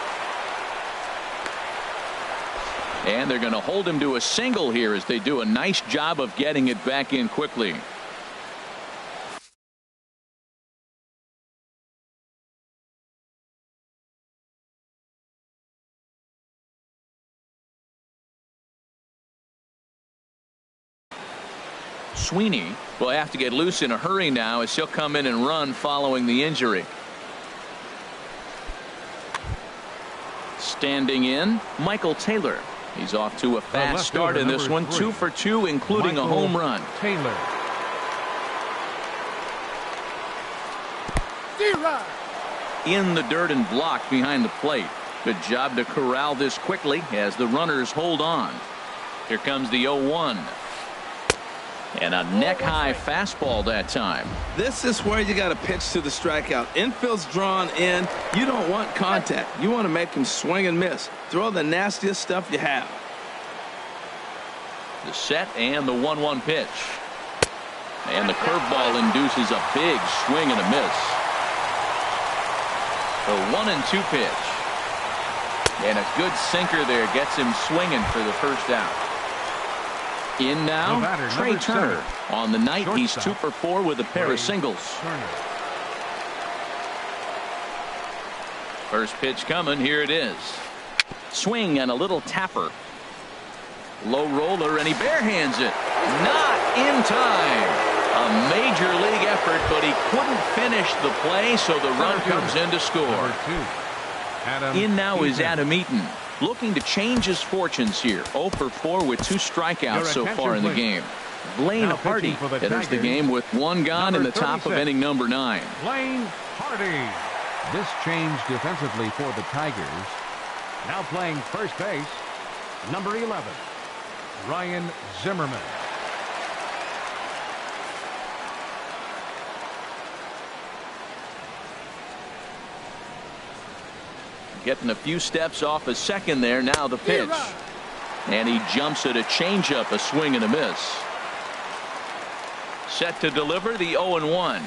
And they're going to hold him to a single here as they do a nice job of getting it back in quickly. Sweeney will have to get loose in a hurry now as he'll come in and run following the injury. Standing in, Michael Taylor. He's off to a fast start in this one, 2 for 2, including a home run. Taylor. In the dirt and blocked behind the plate. Good job to corral this quickly as the runners hold on. Here comes the 0-1. And a neck-high fastball that time. This is where you got to pitch to the strikeout. Infield's drawn in. You don't want contact. You want to make him swing and miss. Throw the nastiest stuff you have. The set and the 1-1 pitch. And the curveball induces a big swing and a miss. The 1-2 pitch. And a good sinker there gets him swinging for the first out. In now, Trey Turner. On the night, he's 2 for 4 with a pair of singles. First pitch coming. Here it is. Swing and a little tapper. Low roller, and he barehands it. Not in time. A major league effort, but he couldn't finish the play, so the run comes in to score. In now is Adam Eaton, looking to change his fortunes here. 0 for 4 with 2 strikeouts so far in the game. Blaine Hardy enters the game with 1 gone in the top of inning number 9. Blaine Hardy. This change defensively for the Tigers. Now playing first base, number 11, Ryan Zimmerman. Getting a few steps off a second there. Now the pitch. And he jumps at a changeup, a swing and a miss. Set to deliver the 0-1.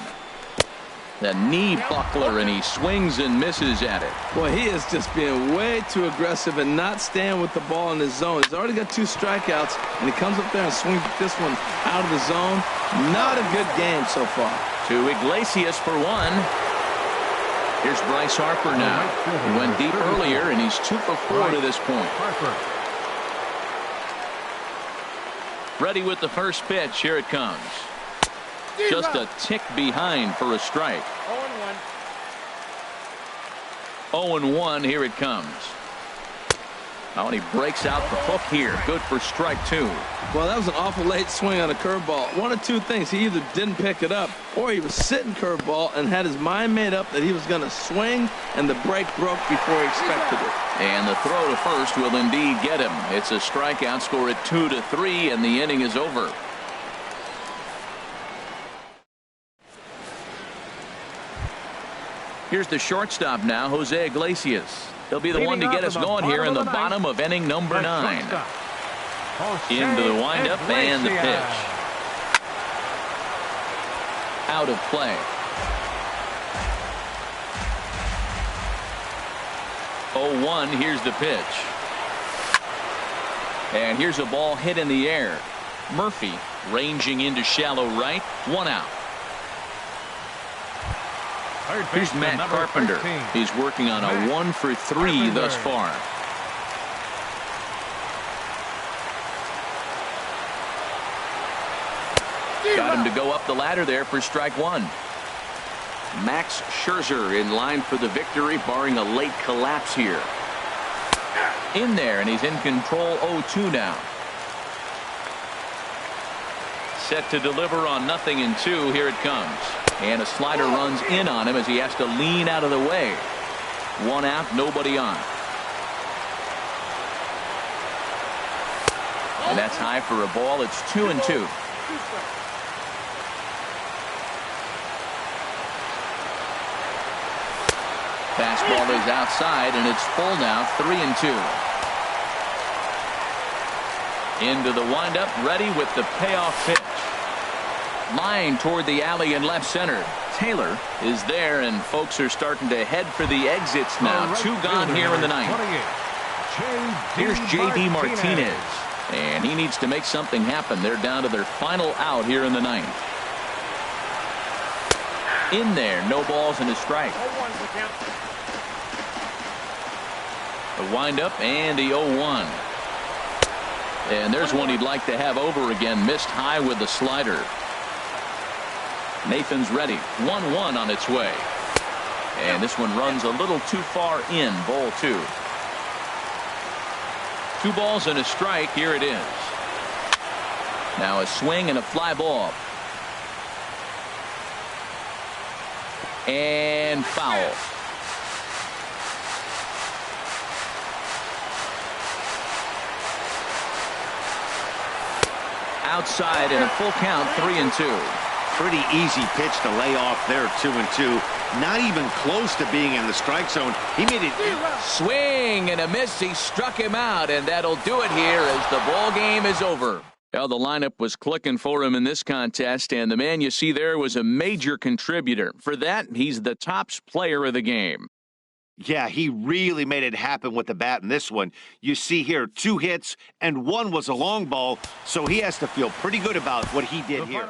The knee buckler, and he swings and misses at it. Boy, he is just being way too aggressive and not staying with the ball in his zone. He's already got 2 strikeouts, and he comes up there and swings this one out of the zone. Not a good game so far. To Iglesias for 1. Here's Bryce Harper now. He went deep earlier, and he's 2 for 4 to this point. Ready with the first pitch. Here it comes. Just a tick behind for a strike. 0-1. Here it comes. Oh, and he breaks out the hook here. Good for strike 2. Well, that was an awful late swing on a curveball. One of 2 things. He either didn't pick it up, or he was sitting curveball and had his mind made up that he was going to swing, and the break broke before he expected it. And the throw to first will indeed get him. It's a strikeout. Score at 2-3, and the inning is over. Here's the shortstop now, Jose Iglesias. He'll be the one to get us going here in the bottom of inning number 9. Into the windup and the pitch. Out of play. 0-1. Here's the pitch. And here's a ball hit in the air. Murphy ranging into shallow right. 1 out. Here's Matt Carpenter. He's working on a 1 for 3 thus far. Got him to go up the ladder there for strike 1. Max Scherzer in line for the victory, barring a late collapse here. In there, and he's in control. 0-2 now. Set to deliver on 0-2. Here it comes. And a slider runs in on him as he has to lean out of the way. 1 out, nobody on. And that's high for a ball. It's 2-2. Fastball is outside, and it's full now. 3-2. Into the windup, ready with the payoff pitch. Line toward the alley in left center. Taylor is there, and folks are starting to head for the exits now. 2 gone here in the 9th. Here's J.D. Martinez, and he needs to make something happen. They're down to their final out here in the 9th. In there, no balls and a strike. The windup and the 0-1. And there's one he'd like to have over again. Missed high with the slider. Nathan's ready. 1-1 on its way. And this one runs a little too far in. Ball 2. 2 balls and a strike. Here it is. Now a swing and a fly ball. And foul. Outside and a full count. 3-2. Pretty easy pitch to lay off there. 2-2. Not even close to being in the strike zone. He made it. Swing and a miss. He struck him out, and that'll do it here as the ball game is over. Well, the lineup was clicking for him in this contest, and the man you see there was a major contributor. For that, he's the top player of the game. Yeah, he really made it happen with the bat in this one. You see here 2 hits, and 1 was a long ball, so he has to feel pretty good about what he did here.